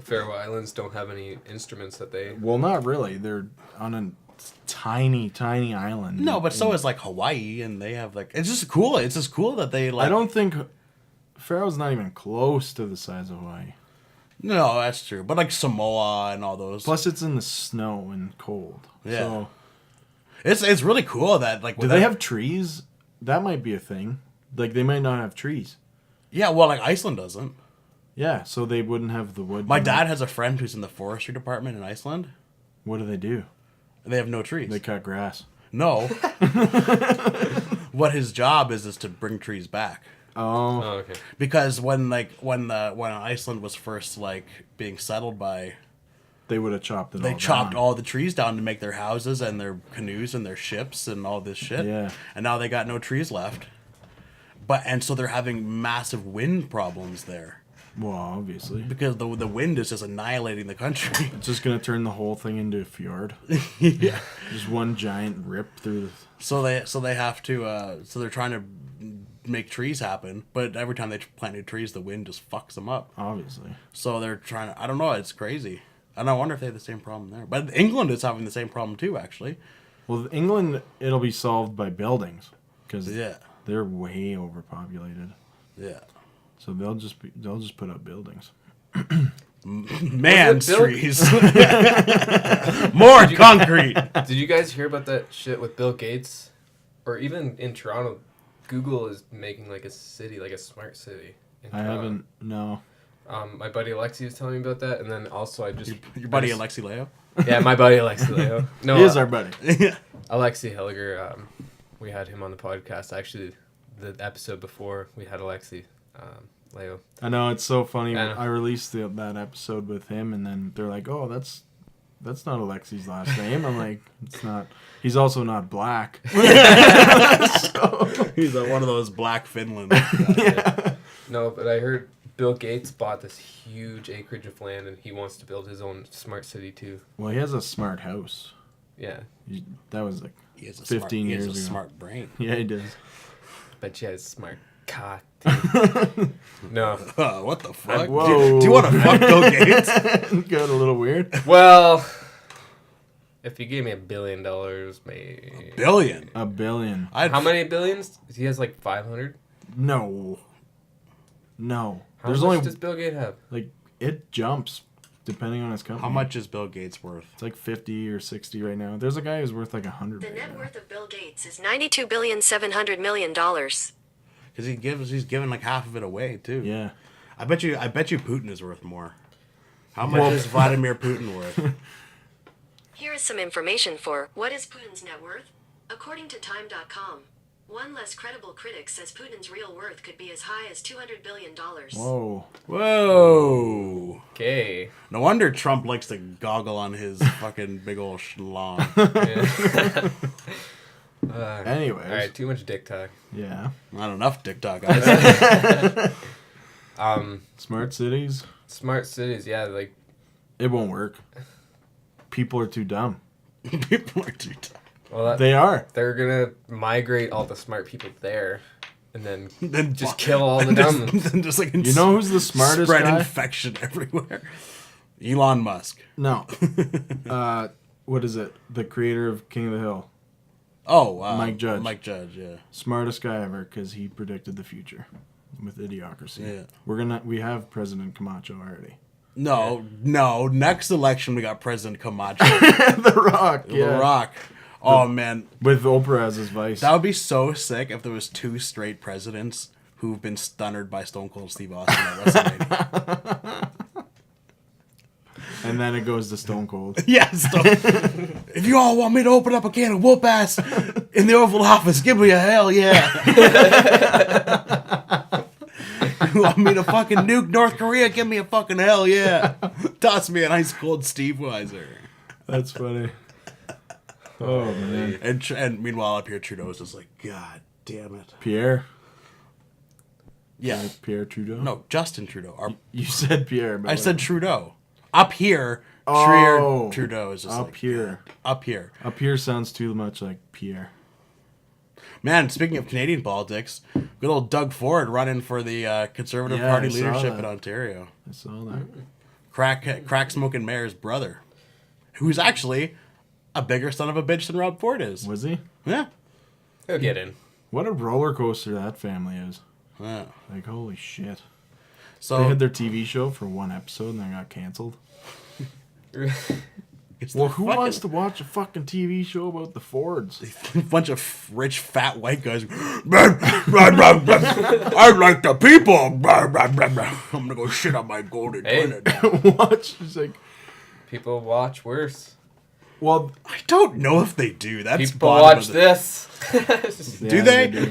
Faroe Islands don't have any instruments that they. Well, not really. They're on a tiny island. No, but so is like Hawaii, and they have like it's just cool. It's just cool that they like. I don't think Faroe's not even close to the size of Hawaii. No, that's true. But like Samoa and all those. Plus, it's in the snow and cold. Yeah. So, it's really cool that like. do they have trees? That might be a thing. Like they might not have trees. Yeah, well, like Iceland doesn't. Yeah, so they wouldn't have the wood. My dad has a friend who's in the forestry department in Iceland. What do? And they have no trees. They cut grass. No. What his job is to bring trees back. Oh. Oh, okay. Because when Iceland was first like being settled by, They would have chopped it. they all chopped down. all the trees down to make their houses and their canoes and their ships and all this shit. Yeah. And now they got no trees left. And so they're having massive wind problems there Well, obviously, because the wind is just annihilating the country. it's just gonna turn the whole thing into a fjord. Yeah. Just one giant rip through the. So they have to so they're trying to make trees happen, but every time they plant new trees, the wind just fucks them up. Obviously. So they're trying to. I don't know. It's crazy. And I wonder if they have the same problem there. But England is having the same problem too, actually. Well, England, it'll be solved by buildings because Yeah. they're way overpopulated. Yeah. So they'll just put up buildings. Man Was it Bill- trees. More concrete. Did you guys hear about that shit with Bill Gates? Or even in Toronto, Google is making like a city, like a smart city. In I Toronto. haven't. No. My buddy Alexi was telling me about that, and then also I just Your buddy Alexi Leo? yeah, my buddy Alexi Leo. No, He is our buddy. Alexi Helliger. We had him on the podcast. Actually, the episode before we had Alexi Leo. I know, it's so funny. I know. I released that episode with him, and then they're like, "Oh, that's not Alexi's last name." I'm like, "It's not. He's also not black." He's one of those black Finland. No, but I heard Bill Gates bought this huge acreage of land, and he wants to build his own smart city too. Well, he has a smart house. Yeah, That was like He has a 15 years He has a ago. smart brain. Yeah, he does. but she has a smart cock. Too. No, What the fuck? Whoa. Do you want to fuck Bill Gates? Got a little weird. well, if you gave me $1 billion, maybe. Billion. $1 billion. How many billions? He has like 500. No. How There's much only does Bill Gates have? like it jumps depending on his company. How much is Bill Gates worth? It's like 50 or 60 right now. There's a guy who's worth like 100. The right net now. worth of Bill Gates is $92,700,000,000. Because he's giving like half of it away too. Yeah. I bet you Putin is worth more. How much is Vladimir Putin worth? Here is some information for what is Putin's net worth? According to Time.com, one less credible critic says Putin's real worth could be as high as $200 billion. Whoa. Whoa. Okay. No wonder Trump likes to goggle on his fucking big old schlong. Yeah. Anyways. All right, too much dick talk. Yeah. Not enough TikTok, guys. Smart cities. Smart cities, yeah, like It won't work. People are too dumb. People are too tough. well, They are. they're gonna migrate all the smart people there, and then Then just kill all the dumb ones. Then just like You know who's the smartest spread guy? infection everywhere. Elon Musk. No. What is it? The creator of King of the Hill. Oh, Mike Judge. Mike Judge, yeah. Smartest guy ever because he predicted the future with Idiocracy. Yeah. We have President Camacho already. No. Next election, we got President Camacho. The Rock. The Rock. Oh, man. With Oprah as his vice. That would be so sick if there was two straight presidents who've been stunnered by Stone Cold Steve Austin at WrestleMania. And then it goes to Stone Cold. Yeah, if you all want me to open up a can of whoop ass in the Oval Office, give me a hell yeah. You want me to fucking nuke North Korea? Give me a fucking hell yeah. Toss me an ice cold Steve Weiser. That's funny. Oh, man. And meanwhile, up here, Trudeau's just like, God damn it. Pierre? Yeah. Like Pierre Trudeau? No, Justin Trudeau. You said Pierre. But I said Trudeau. Up here, Oh, Trudeau is just up like, here. God. Up here. Up here sounds too much like Pierre. Man, speaking of Canadian politics, good old Doug Ford running for the Conservative Yeah, Party I saw leadership that. in Ontario. I saw that. Crack smoking mayor's brother, who's actually a bigger son of a bitch than Rob Ford is. Was he? Yeah. He'll get in. What a roller coaster that family is. Yeah. Like, holy shit. So They had their TV show for one episode and then got canceled. it's Well, the who fucking- wants to watch a fucking TV show about the Fords? bunch of rich fat white guys. I like the people. I'm gonna go shit on my golden Hey. toilet now. Watch. It's like, People watch worse. well, I don't know if they do. That's People bottom watch of the- this. Do yeah, they? do.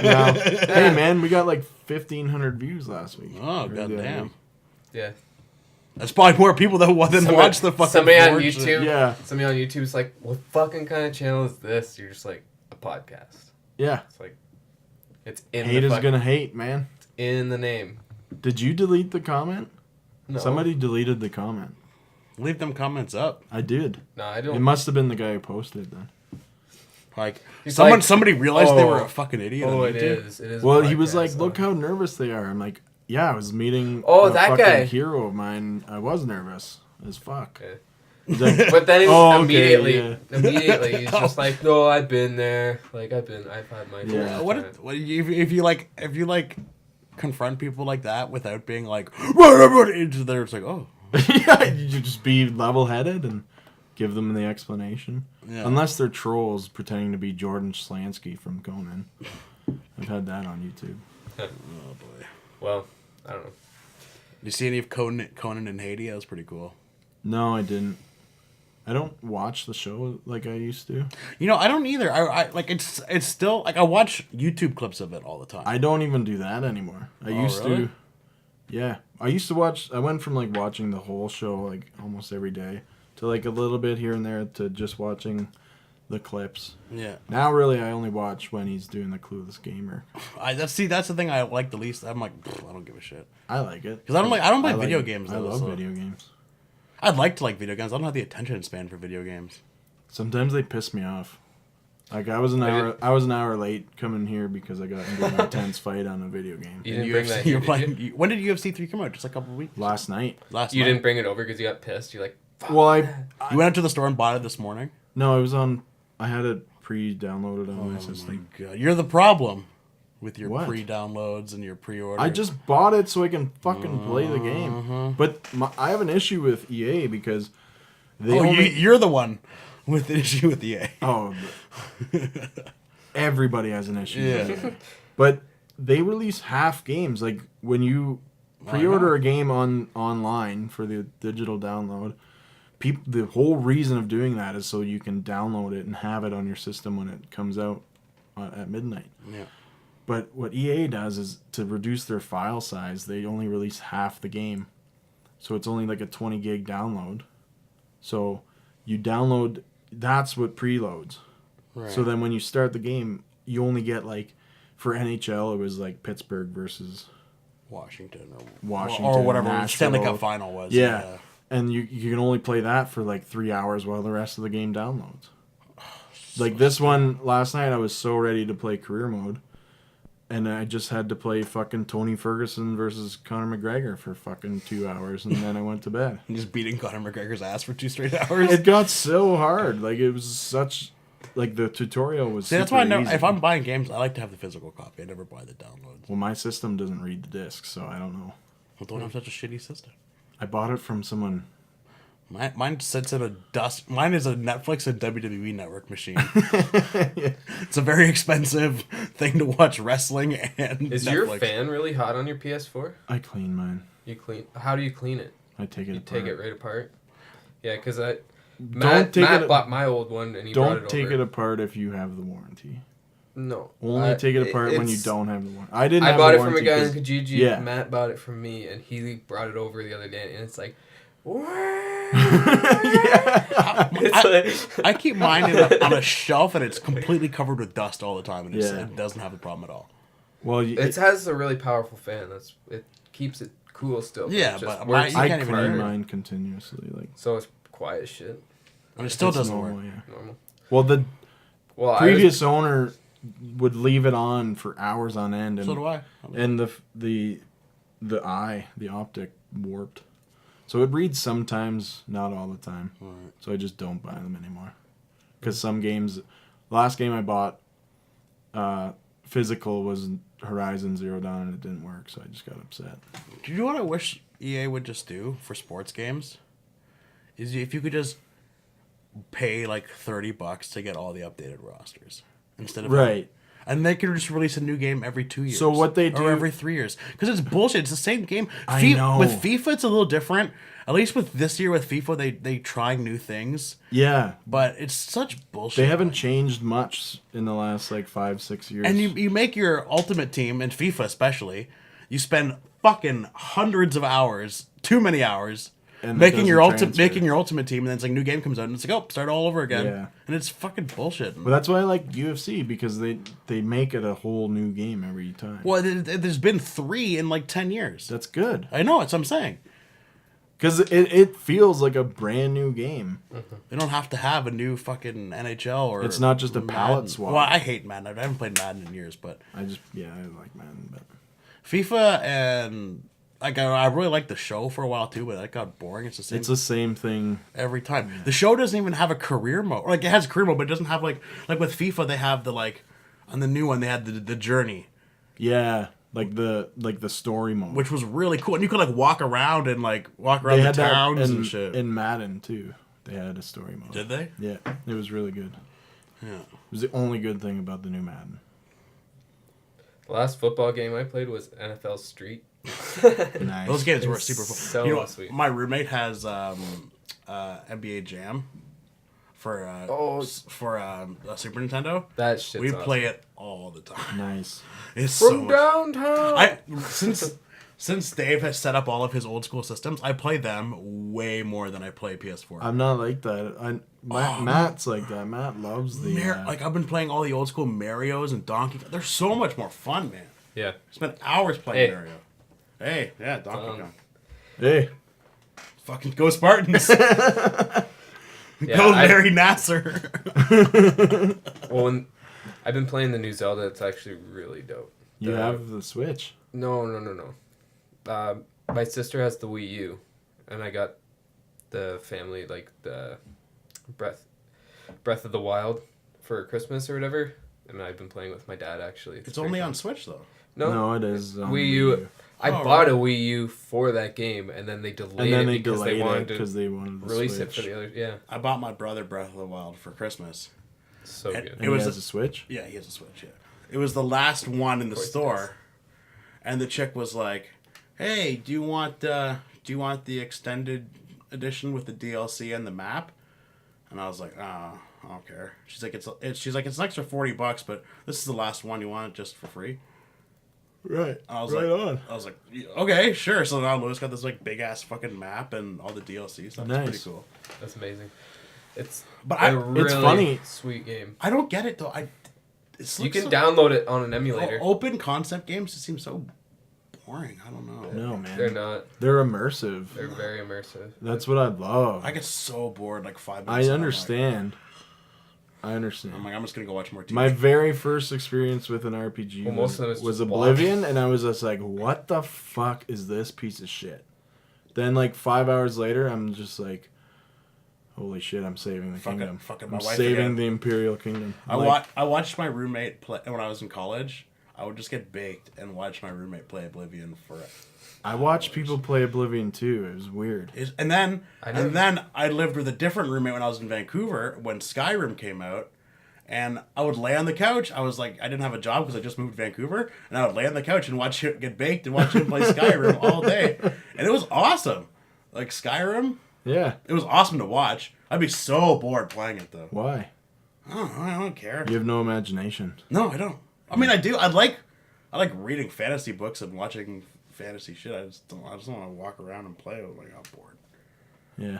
Wow. Hey, man, we got like 1,500 views last week. Oh, Or the other goddamn. week. Yeah. That's probably more people than watch the fucking somebody on Ford shit. YouTube. Yeah. Somebody on YouTube's like, "What fucking kind of channel is this?" You're just like, "A podcast." Yeah. It's like, it's in Hate the is fuck- gonna hate, man. in the name. Did you delete the comment? No. Somebody deleted the comment. Leave them comments up. I did. No, I It don't. must have been the guy who posted it then. Like He's somebody realized they oh, were a fucking idiot. Oh, on it YouTube. is. It is. Well, a he was podcast, like, so- "Look how nervous they are." I'm like, "Yeah, I was meeting Oh, a that fucking guy. hero of mine. I was nervous as fuck." Okay. He's like, But then Oh, okay, immediately, he's just like, "No, I've been there. Like, I've had my." Yeah. time." What if you like confront people like that without being like, into there? It's like, oh. Yeah, you just be level-headed and give them the explanation. Yeah. Unless they're trolls pretending to be Jordan Schlansky from Conan. I've had that on YouTube. Oh, boy. Well, I don't know. Did you see any of Conan in Haiti? That was pretty cool. No, I didn't. I don't watch the show like I used to. You know, I don't either. I like it's still like I watch YouTube clips of it all the time. I don't even do that anymore. I used really? to. Yeah, I used to watch. I went from like watching the whole show like almost every day to like a little bit here and there to just watching the clips. Yeah. Now really, I only watch when he's doing the Clueless Gamer. That's the thing I like the least. I'm like, I don't give a shit. I like it because I don't play video games. I love video games. I'd like to like video games. I don't have the attention span for video games. Sometimes they piss me off. Like I was an hour late coming here because I got into an intense fight on a video game. You didn't bring that here, when did UFC 3 come out? Just a couple of weeks. Last night. You didn't bring it over because you got pissed. You're like, fuck. Well, you went out to the store and bought it this morning. No, it was on. I had it pre-downloaded on my system. My God. You're the problem with your What? pre-downloads and your pre-orders. I just bought it so I can fucking play the game. But I have an issue with EA because you're the one with the issue with EA. Oh, everybody has an issue with EA. But they release half games. Like when you pre-order a game online for the digital download, the whole reason of doing that is so you can download it and have it on your system when it comes out at midnight. Yeah. But what EA does is to reduce their file size, they only release half the game. So it's only like a 20 gig download. So you download, that's what preloads. Right. So then when you start the game, you only get like, for NHL, it was like Pittsburgh versus Washington or whatever Nashville. Stanley Cup final was. Yeah. And you can only play that for like 3 hours while the rest of the game downloads. Like this one, last night I was so ready to play career mode. And I just had to play fucking Tony Ferguson versus Conor McGregor for fucking 2 hours, and then I went to bed. Just beating Conor McGregor's ass for 2 straight hours? It got so hard. Like, it was such... Like, the tutorial was that's why if I'm buying games, I like to have the physical copy. I never buy the downloads. Well, my system doesn't read the disc, so I don't know. Well, don't have such a shitty system. I bought it from someone... Mine sits in a dust. Mine is a Netflix and WWE Network machine. It's a very expensive thing to watch wrestling and. Is Netflix. your fan really hot on your PS4? I clean mine. You clean? How do you clean it? I take it. You take it right apart. Yeah, because Matt bought my old one and he brought it over. Don't take it apart if you have the warranty. No. Only take it apart when you don't have the warranty. I bought it from a guy in Kijiji. Yeah. Matt bought it from me and he brought it over the other day and it's like. I keep mine on a shelf and it's completely covered with dust all the time and it doesn't have a problem at all. Well, it has a really powerful fan. It keeps it cool still. Yeah, but I clean mine continuously, like so it's quiet as shit. And it still doesn't work. Yeah. Normal. Well, the previous owner would leave it on for hours on end, and so do I. And the optic warped. So it reads sometimes, not all the time. Right. So I just don't buy them anymore. Because some games... Last game I bought, physical, was Horizon Zero Dawn, and it didn't work, so I just got upset. Do you know what I wish EA would just do for sports games? Is if you could just pay like $30 to get all the updated rosters. Instead of... Right. And they could just release a new game every 2 years. So what they do... Or every 3 years. Because it's bullshit. It's the same game. I know. With FIFA, it's a little different. At least with this year with FIFA, they try new things. Yeah. But it's such bullshit. They haven't changed much in the last, 5-6 years. And you make your ultimate team, in FIFA especially, you spend fucking hundreds of hours, too many hours... And making your ultimate team, and then it's like new game comes out, and it's like, oh, start all over again. Yeah. And it's fucking bullshit. But that's why I like UFC, because they make it a whole new game every time. Well, there's been 3 in 10 years. That's good. I know, that's what I'm saying. Because it feels like a brand new game. Mm-hmm. They don't have to have a new fucking NHL or... It's not just a palette swap. Well, I hate Madden. I haven't played Madden in years, but... I like Madden, but... FIFA and... I really liked the show for a while too, but that got boring. It's the same thing every time. The show doesn't even have a career mode. Like it has a career mode, but it doesn't have like with FIFA they have the on the new one they had the journey. Yeah. like the story mode. which was really cool. And you could like walk around they the had that towns in, and shit. in Madden too. They had a story mode. Did they? Yeah, it was really good. Yeah. It was the only good thing about the new Madden. The last football game I played was NFL Street. Nice. Those games were It's super fun. so You know, sweet. my roommate has NBA Jam for a Super Nintendo. That shit's We awesome. play it all the time. Nice. It's so From much. downtown. Since Dave has set up all of his old school systems, I play them way more than I play PS4. I'm not like that. Matt's like that. Matt loves the. Like I've been playing all the old school Marios and Donkey. They're so much more fun, man. Yeah. Spent hours playing Hey. Mario. Hey, yeah, Donkey Kong. Hey. Fucking go Spartans. Yeah, Go Larry Nasser. Well, I've been playing the new Zelda. It's actually really dope. You have the Switch. No. My sister has the Wii U, and I got the family like the Breath of the Wild for Christmas or whatever, and I've been playing with my dad actually. It's only on Switch though. No, it is on Wii U. I Oh, bought right. a Wii U for that game, and then they delayed And then it they because delayed they wanted it because to they wanted the release Switch. it for the other. Yeah, I bought my brother Breath of the Wild for Christmas. so And good. And It was he has a Switch. Yeah, he has a Switch. Yeah, it was the last one in the course he store, and the chick was like, "Hey, do you want the extended edition with the DLC and the map?" And I was like, "Ah, I don't care." She's like, she's like, it's an extra $40, but this is the last one. You want it just for free? Right. I was right like, on. I was like, "Yeah, okay, sure." So now Lewis got this like big ass fucking map and all the DLC stuff. Nice. It's pretty cool. That's amazing. It's But a really funny. sweet game. I don't get it though. You can download it on an emulator. Open concept games just seem so boring. I don't know. No, man. They're not. They're immersive. They're very immersive. That's what I love. I get so bored like 5 minutes. I in, I'm like- understand. I I'm understand. like, I'm just gonna go watch more TV. My very first experience with an RPG Well, most of them is was just Oblivion, and I was just like, what the fuck is this piece of shit? Then, like, 5 hours later, I'm just like, holy shit, I'm saving the kingdom. fucking my I'm wife saving again. the Imperial Kingdom. I watched my roommate play when I was in college. I would just get baked and watch my roommate play Oblivion for it. I watched people play Oblivion too. It was weird. And then know. I lived with a different roommate when I was in Vancouver when Skyrim came out. And I would lay on the couch. I was like, I didn't have a job because I just moved to Vancouver. And I would lay on the couch and watch him get baked and watch him play Skyrim all day. And it was awesome. Like Skyrim, Yeah. it was awesome to watch. I'd be so bored playing it though. Why? I don't care. You have no imagination. No, I don't. I mean, I do. I like reading fantasy books and watching fantasy shit. I just don't want to walk around and play. I'm like, I'm bored. Yeah.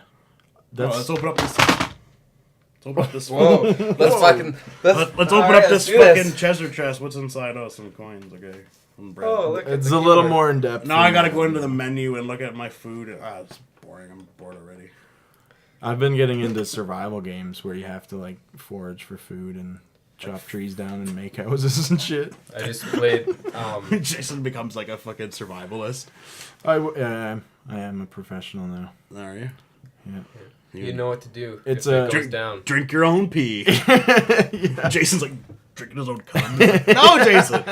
Let's open up this. Let's open up this. Whoa! Let's open up this fucking treasure chest. What's inside? Oh, some coins. Okay. Some bread. Oh, look at It's the a little keyboard. more in depth. Now I gotta go into the menu and look at my food. It's boring. I'm bored already. I've been getting into survival games where you have to like forage for food and chop trees down and make houses and shit. I just played. Jason becomes like a fucking survivalist. I am a professional now. Are you? Yeah. You know what to do. It's if a- it goes down. Drink your own pee. Jason's like drinking his own cum. No, Jason.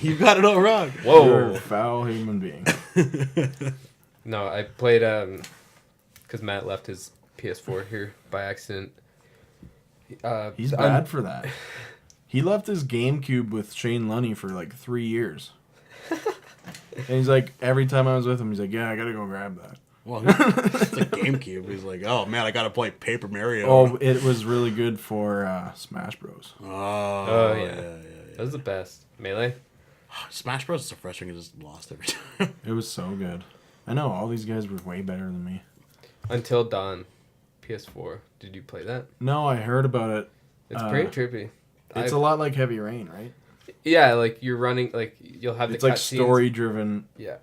You got it all wrong. You're Whoa! a foul human being. No, I played because Matt left his PS4 here by accident. He's bad for that. He left his GameCube with Shane Lunny for like 3 years. And he's like, every time I was with him, he's like, yeah, I gotta go grab that. Well, it's a GameCube. He's like, oh man, I gotta play Paper Mario. Oh, it was really good for Smash Bros. Oh, yeah. That was the best. Melee? Smash Bros is so frustrating. I just lost every time. It was so good. I know, all these guys were way better than me. Until Dawn. PS4. Did you play that? No, I heard about it. It's pretty trippy. It's a lot like Heavy Rain, right? Yeah, like you're running, like you'll have It's the like cutscenes. story-driven, Yeah.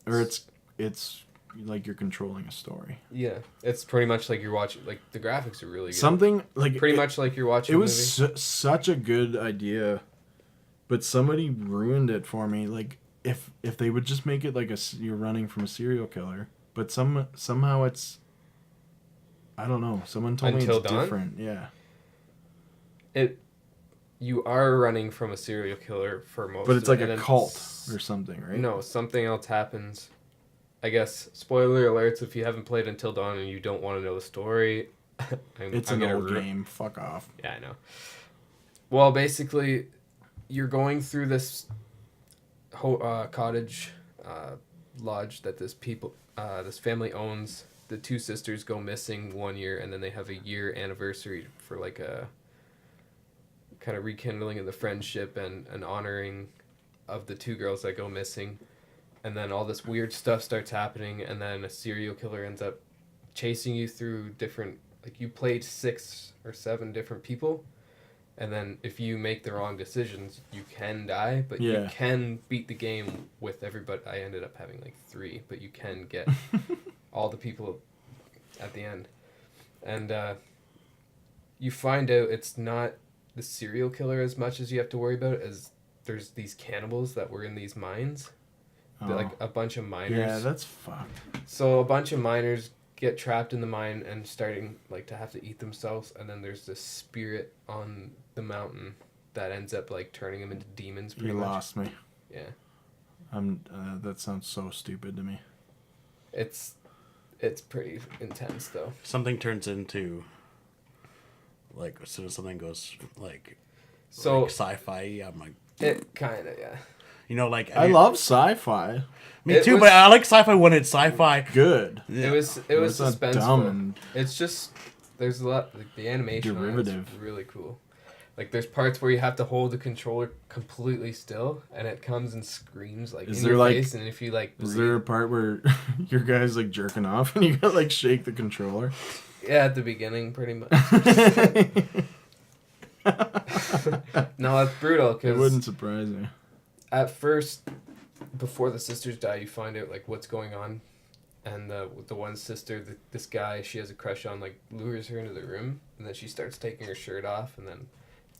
or it's like you're controlling a story. Yeah. It's pretty much like you're watching, like the graphics are really good. Something like Pretty much like you're watching It a was movie. such a good idea, but somebody ruined it for me. Like if they would just make it like you're running from a serial killer, but somehow it's, I don't know. Someone told Until me it's Dawn? different. Yeah. you are running from a serial killer for most But it's of like it, a and cult or something, right? No, something else happens. I guess, spoiler alerts if you haven't played Until Dawn and you don't want to know the story. It's an old game. Fuck off. Yeah, I know. Well, basically, you're going through this cottage lodge that this family owns. The two sisters go missing 1 year, and then they have a year anniversary for like a kind of rekindling of the friendship and an honoring of the two girls that go missing. And then all this weird stuff starts happening, and then a serial killer ends up chasing you through different... Like, you played 6 or 7 different people, and then if you make the wrong decisions, you can die, but you can beat the game with everybody. I ended up having, like, 3, but you can get all the people at the end. And you find out it's not the serial killer as much as you have to worry about, as there's these cannibals that were in these mines. Like a bunch of miners. Yeah, that's fucked. So a bunch of miners get trapped in the mine and starting like to have to eat themselves, and then there's this spirit on the mountain that ends up like turning them into demons. You lost me. Yeah. That sounds so stupid to me. It's pretty intense though. Something turns into like as soon as something goes like sci-fi. I'm like it kind of You know, like I love sci-fi. Me too, but I like sci-fi when it's sci-fi good. It was suspenseful. Dumb. It's just there's a lot like the animation Derivative. on it's really cool. Like there's parts where you have to hold the controller completely still, and it comes and screams like in your face. And if you like, is there a part where your guy's like jerking off and you gotta like shake the controller? Yeah, at the beginning, pretty much. No, that's brutal. Cause it wouldn't surprise me. At first, before the sisters die, you find out like what's going on, and the one sister, this guy she has a crush on, like lures her into the room, and then she starts taking her shirt off, and then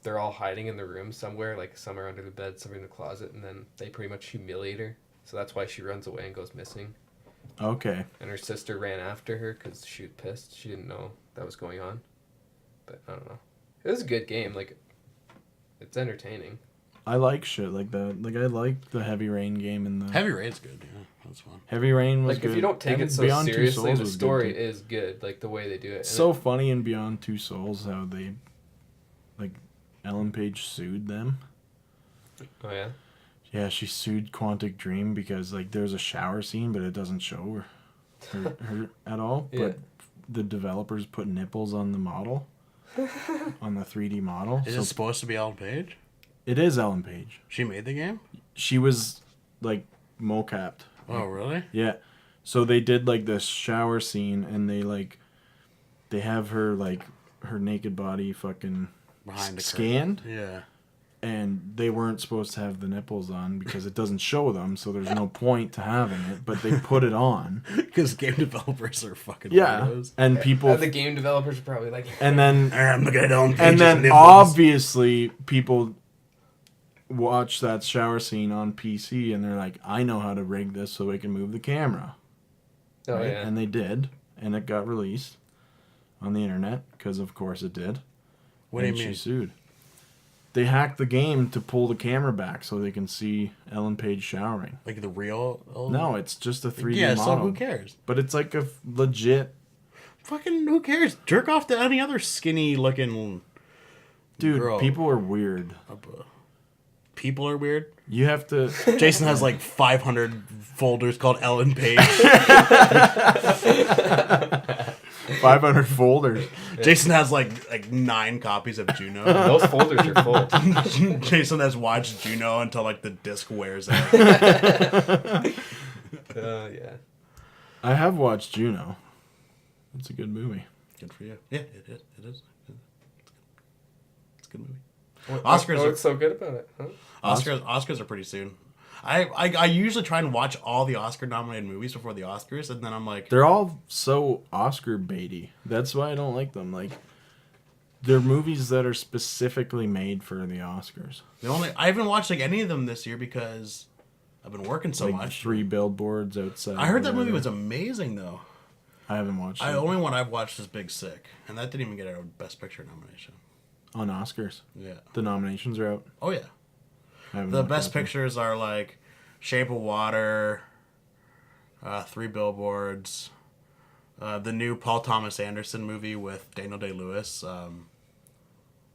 they're all hiding in the room somewhere, like some are under the bed, some are in the closet, and then they pretty much humiliate her. So that's why she runs away and goes missing. Okay. And her sister ran after her because she was pissed. She didn't know that was going on. But I don't know. It was a good game. Like, it's entertaining. I like shit like that. Like, I like the Heavy Rain game and the... Heavy Rain's good, yeah. That's fun. Heavy Rain was like, good. if you don't take and it so Beyond Two seriously, Souls the was story good is good. Like, the way they do it. It's so funny in Beyond Two Souls how they... Like, Ellen Page sued them. Oh, yeah? Yeah, she sued Quantic Dream because, like, there's a shower scene, but it doesn't show her at all. Yeah. But the developers put nipples on the model, on the 3D model. Is it supposed to be Ellen Page? It is Ellen Page. She made the game? She was, like, mocapped. Oh, really? Yeah. So they did, like, this shower scene, and they have her, like, her naked body fucking Behind the scanned. curtain. Yeah. And they weren't supposed to have the nipples on because it doesn't show them, so there's no point to having it. But they put it on because game developers are fucking weirdos. And people. And the game developers are probably like. And then. I'm looking at Ellen Page's and then nipples. obviously people watch that shower scene on PC and they're like, I know how to rig this so we can move the camera. Oh right? yeah. And they did, and it got released on the internet because of course it did. What do you she mean? Sued. They hacked the game to pull the camera back so they can see Ellen Page showering. Like the real? No, it's just a 3D yeah, model. so who cares? But it's like a legit... Fucking who cares? Jerk off to any other skinny looking Dude, girl. people are weird. People are weird? You have to... Jason has like 500 folders called Ellen Page. 500 folders. Jason has like 9 copies of Juno. Those folders are full. Jason has watched Juno until like the disc wears out. Yeah. I have watched Juno. It's a good movie. Good for you. Yeah, it is. It is. It's a good movie. Oscars what's so good about it? Huh? Oscars are pretty soon. I usually try and watch all the Oscar nominated movies before the Oscars, and then I'm like, they're all so Oscar baity. That's why I don't like them. Like, they're movies that are specifically made for the Oscars. I haven't watched like any of them this year because I've been working so like much. 3 Billboards Outside. I heard that movie was amazing though. I haven't watched it. The only one I've watched is Big Sick, and that didn't even get a Best Picture nomination. on Oscars. Yeah. The nominations are out. Oh, yeah. I haven't The looked best at them. pictures are like Shape of Water, Three Billboards, the new Paul Thomas Anderson movie with Daniel Day-Lewis,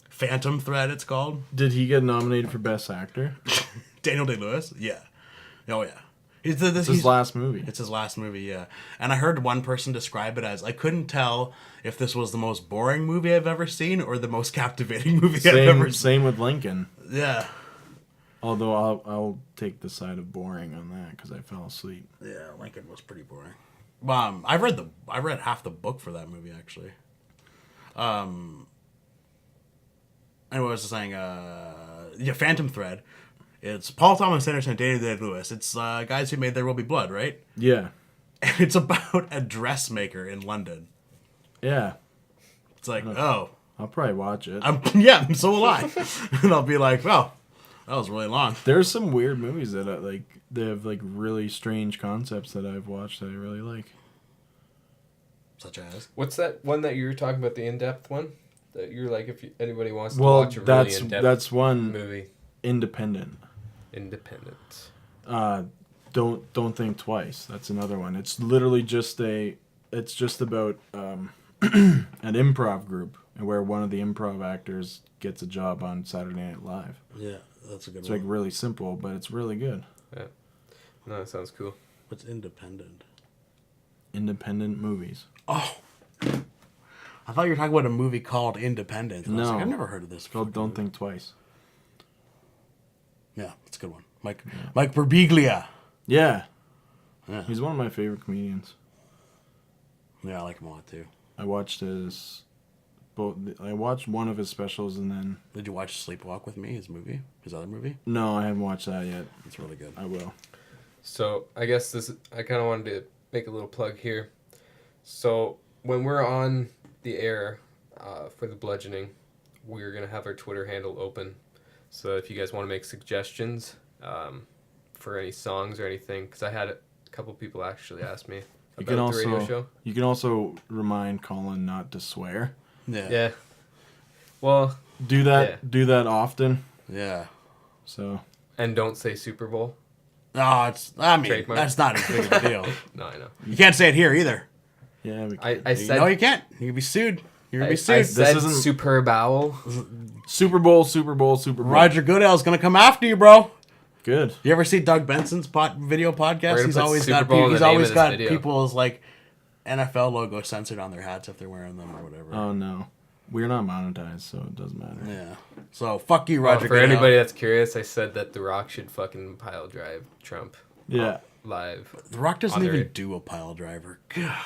Phantom Thread, it's called. Did he get nominated for Best Actor? Daniel Day-Lewis? Yeah. Oh, yeah. It's his last movie. It's his last movie, yeah. And I heard one person describe it as, I couldn't tell if this was the most boring movie I've ever seen or the most captivating movie I've ever seen. Same with Lincoln. Yeah. Although I'll take the side of boring on that because I fell asleep. Yeah, Lincoln was pretty boring. I read half the book for that movie actually. And what was I saying? Phantom Thread. It's Paul Thomas Anderson and Daniel Day-Lewis. It's guys who made There Will Be Blood, right? Yeah. And it's about a dressmaker in London. Yeah. It's like, oh, I'll probably watch it. So will I. And I'll be like, well, that was really long. There's some weird movies that they have like really strange concepts that I've watched that I really like. Such as? What's that one that you were talking about, the in-depth one? That you're like, if anybody wants to watch a really in-depth that's one movie. Independent. Don't think twice. That's another one. It's literally just about an improv group and where one of the improv actors gets a job on Saturday Night Live. Yeah, that's a good It's one. like really simple, but it's really good. Yeah. No, that sounds cool. What's independent? Independent movies. Oh. I thought you were talking about a movie called Independent. And I was No. like, I've never heard of this. It's called Don't Think Twice. Yeah, it's a good one. Mike Birbiglia. Yeah. Yeah. He's one of my favorite comedians. Yeah, I like him a lot too. I watched one of his specials and then... Did you watch Sleepwalk with Me, his other movie? No, I haven't watched that yet. It's really good. I will. So I guess I kind of wanted to make a little plug here. So when we're on the air for the bludgeoning, we're going to have our Twitter handle open. So if you guys want to make suggestions for any songs or anything, because I had a couple people actually ask me about the radio show. You can also remind Colin not to swear. Yeah. Well, Do that. Yeah. Do that often. Yeah. So. and don't say Super Bowl. No, Trademark. that's not as big of a deal. No, I know. You can't say it here either. Yeah. I said No, you can't. You can be sued. You're gonna be I sued. said isn't- Superb Owl. Super Bowl. Super Bowl. Super Bowl. Roger Goodell's gonna come after you, bro. Good. You ever see Doug Benson's video podcast? We're gonna He's put always Super got Bowl in he's the name always of this got video. people's like NFL logo censored on their hats if they're wearing them or whatever. Oh no, we're not monetized, so it doesn't matter. Yeah. So fuck you, Well, Roger for Goodell. anybody that's curious, I said that The Rock should fucking pile drive Trump Yeah. live. The Rock doesn't on their- even do a pile driver. God.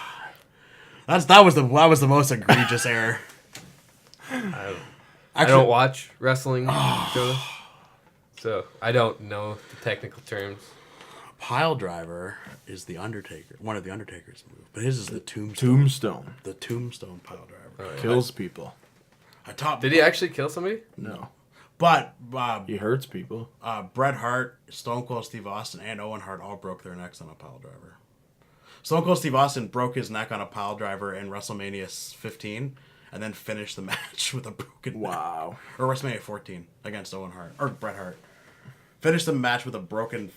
That was the most egregious error. I don't watch wrestling shows, so I don't know the technical terms. Pile driver is the Undertaker, one of the Undertaker's moves, but his is the tombstone. Tombstone The tombstone pile driver. kills people. Did he actually kill somebody? No, But he hurts people. Bret Hart, Stone Cold Steve Austin, and Owen Hart all broke their necks on a pile driver. Stone Cold Steve Austin broke his neck on a pile driver in WrestleMania 15, and then finished the match with a broken neck. Wow. Or WrestleMania 14 against Owen Hart or Bret Hart. Finished the match with a broken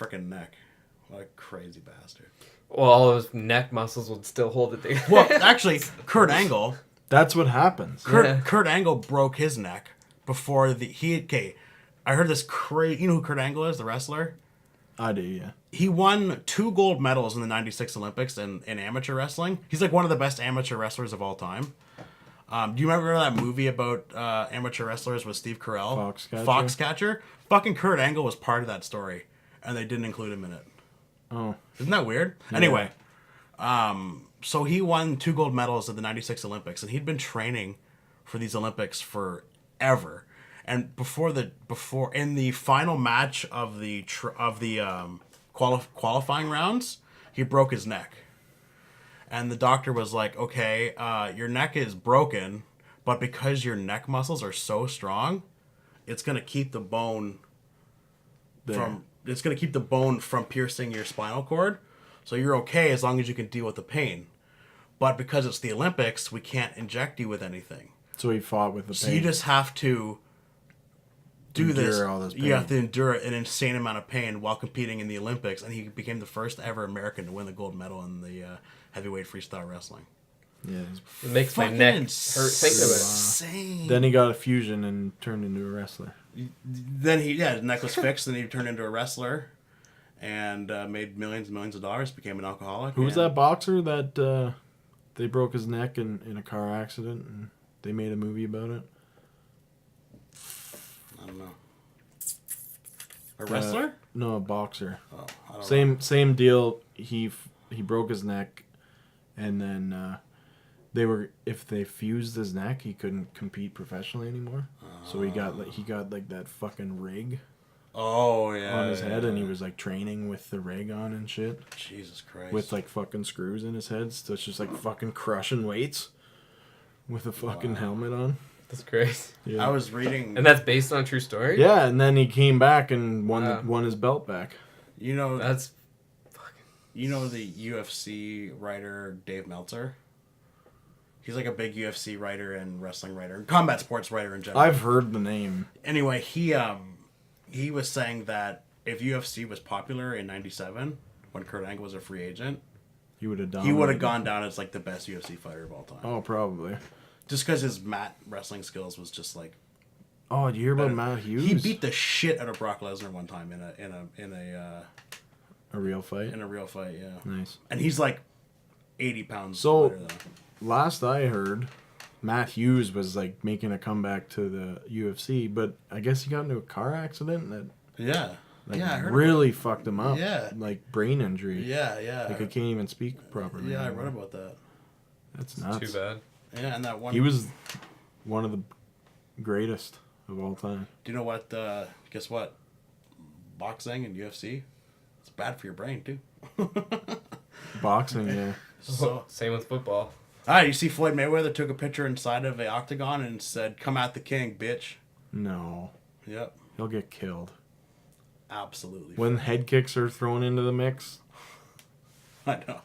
freaking neck. What a crazy bastard. Well, all of his neck muscles would still hold it together. Well, actually, Kurt Angle. That's what happens. Kurt Angle broke his neck before I heard this crazy. You know who Kurt Angle is, the wrestler? I do, yeah. He won 2 gold medals in the '96 Olympics in amateur wrestling. He's like one of the best amateur wrestlers of all time. Do you remember that movie about amateur wrestlers with Steve Carell? Foxcatcher. Fucking Kurt Angle was part of that story, and they didn't include him in it. Oh. Isn't that weird? Yeah. Anyway, so he won 2 gold medals at the '96 Olympics, and he'd been training for these Olympics forever. And in the final match of the qualifying rounds, he broke his neck. And the doctor was like, "Okay, your neck is broken, but because your neck muscles are so strong, it's gonna keep the bone from piercing your spinal cord. So you're okay as long as you can deal with the pain. But because it's the Olympics, we can't inject you with anything. So he fought with the So pain. you just have to do Endure all this You pain. have to endure an insane amount of pain while competing in the Olympics, and he became the first ever American to win the gold medal in the heavyweight freestyle wrestling. Yeah. It makes my Fucking neck hurt insane. thinking about it. Insane. Then he got a fusion and turned into a wrestler. Then his neck was fixed, and he turned into a wrestler, and made millions and millions of dollars. Became an alcoholic. Who was that boxer that they broke his neck in a car accident and they made a movie about it? I don't know. A wrestler? No, a boxer. Oh, I don't know. Same deal. He broke his neck, and then if they fused his neck, he couldn't compete professionally anymore. So he got like that fucking rig Oh yeah. on his head, yeah. and he was like training with the rig on and shit, Jesus Christ. with like fucking screws in his head. So it's just like fucking crushing weights with a fucking helmet on. That's crazy. Yeah. I was reading. And that's based on a true story? Yeah, and then he came back and Wow. won his belt back. You know That's You know the UFC writer Dave Meltzer? He's like a big UFC writer and wrestling writer, and combat sports writer in general. I've heard the name. Anyway, he was saying that if UFC was popular in '97, when Kurt Angle was a free agent, He would have done. he would have gone down as like the best UFC fighter of all time. Oh, probably. Just because his mat wrestling skills was just like. Oh, did you hear about Matt Hughes? He beat the shit out of Brock Lesnar one time in a real fight. a real fight. Yeah. Nice. And he's like 80 pounds So- lighter than him. Last I heard, Matt Hughes was like making a comeback to the UFC, but I guess he got into a car accident that Yeah. like Yeah, I heard really fucked him up. Yeah. Like brain injury. Yeah, yeah. Like I can't even speak properly. Yeah, I anymore. read about that. That's nuts. too bad. Yeah, and that one. He was one of the greatest of all time. Do you know what? Guess what? Boxing and UFC, it's bad for your brain too. Boxing, yeah. So, Same with football. you see Floyd Mayweather took a picture inside of the octagon and said, "Come at the king, bitch." No. Yep, He'll get killed. absolutely. When head kicks are thrown into the mix, I know.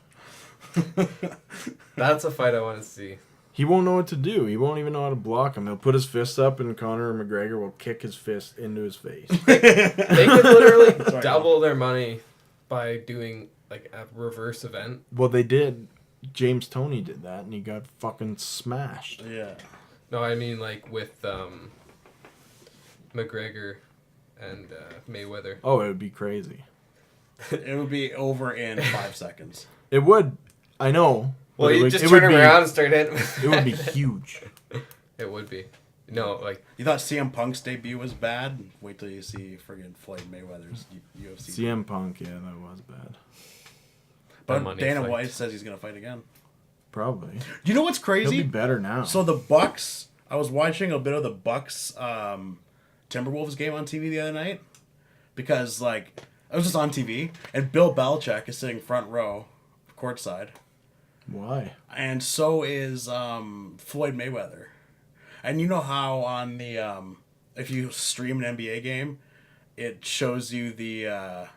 That's a fight I want to see. he won't know what to do. He won't even know how to block him. He'll put his fist up and Conor McGregor will kick his fist into his face. They could literally double their money by doing like a reverse event. Well, they did. James Toney did that, and he got fucking smashed. Yeah. No, I mean like with McGregor and Mayweather. Oh, it would be crazy. It would be over in 5 seconds. It would. I know. Well, but you it would, just it turn would him be, around and start hitting. It would be huge. It would be. No, like You thought CM Punk's debut was bad? Wait till you see friggin' Floyd Mayweather's UFC. CM Punk, yeah, that was bad. But money Dana fight. White says he's gonna fight again. Probably. Do you know what's He'll crazy? be better now. So the Bucks, I was watching a bit of the Bucks Timberwolves game on TV the other night because like I was just on TV and Bill Belichick is sitting front row, courtside, Why? and so is Floyd Mayweather. And you know how on the if you stream an NBA game, it shows you the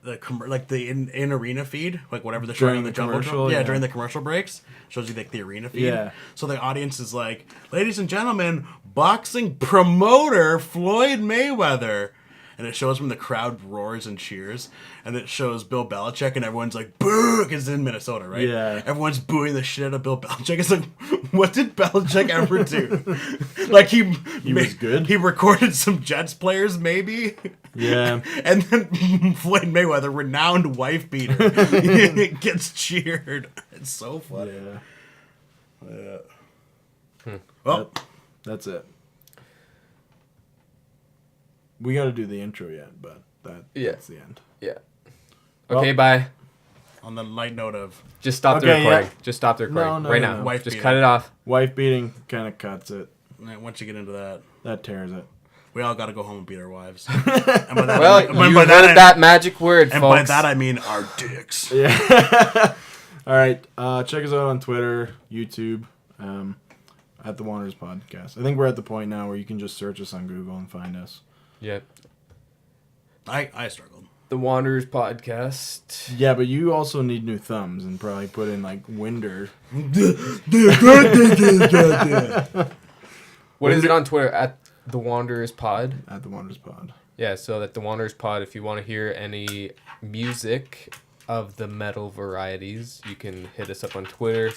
in arena feed, like whatever they're showing During on the the jumbo commercial, yeah, yeah. during the commercial breaks, shows you like the arena feed. Yeah. So the audience is like, "Ladies and gentlemen, boxing promoter Floyd Mayweather." And it shows when the crowd roars and cheers, and it shows Bill Belichick, and everyone's like, "Boo!" Because it's in Minnesota, right? Yeah. Everyone's booing the shit out of Bill Belichick. It's like, what did Belichick ever do? Like he was good? He recorded some Jets players, maybe. Yeah. And then Floyd Mayweather, renowned wife beater, gets cheered. It's so funny. Yeah. Well, That's it. We got to do the intro yet, but that's the end. yeah. Well- Okay, bye. on the light note of Just stop the Okay, recording. yeah. Just stop the recording No, right no, now. no. Wife Just beating. cut it off. Wife beating kind of cuts it. once you get into that, That tears it. we all got to go home and beat our wives. And by that, Well, I you mean- by heard that magic word, and folks. by that I mean our dicks. Yeah. All right. Check us out on Twitter, YouTube, at the Wanderers Podcast. I think we're at the point now where you can just search us on Google and find us. Yeah. I struggled. The Wanderers podcast. Yeah, but you also need new thumbs and probably put in like Winder. What is it on Twitter? At The Wanderers Pod? At the Wanderers Pod. Yeah, so at The Wanderers Pod, if you want to hear any music of the metal varieties, you can hit us up on Twitter.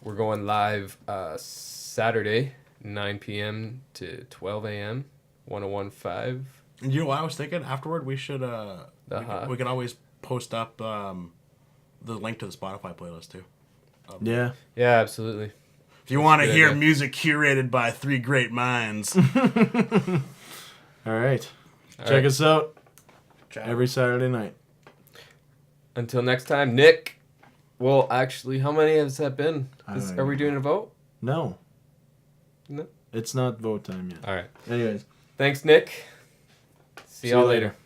We're going live Saturday, 9 p.m. to 12 a.m., 101.5. And you know what I was thinking? Afterward, we should we could always post up the link to the Spotify playlist too. Yeah. Yeah, absolutely. If you want to good hear idea. music curated by three great minds. All right. Check us out Ciao. every Saturday night. Until next time, Nick. Well, actually, how many has that been? I don't Are we know. doing a vote? No. No. It's not vote time yet. All right. Anyways. Thanks, Nick. See y'all you later. later.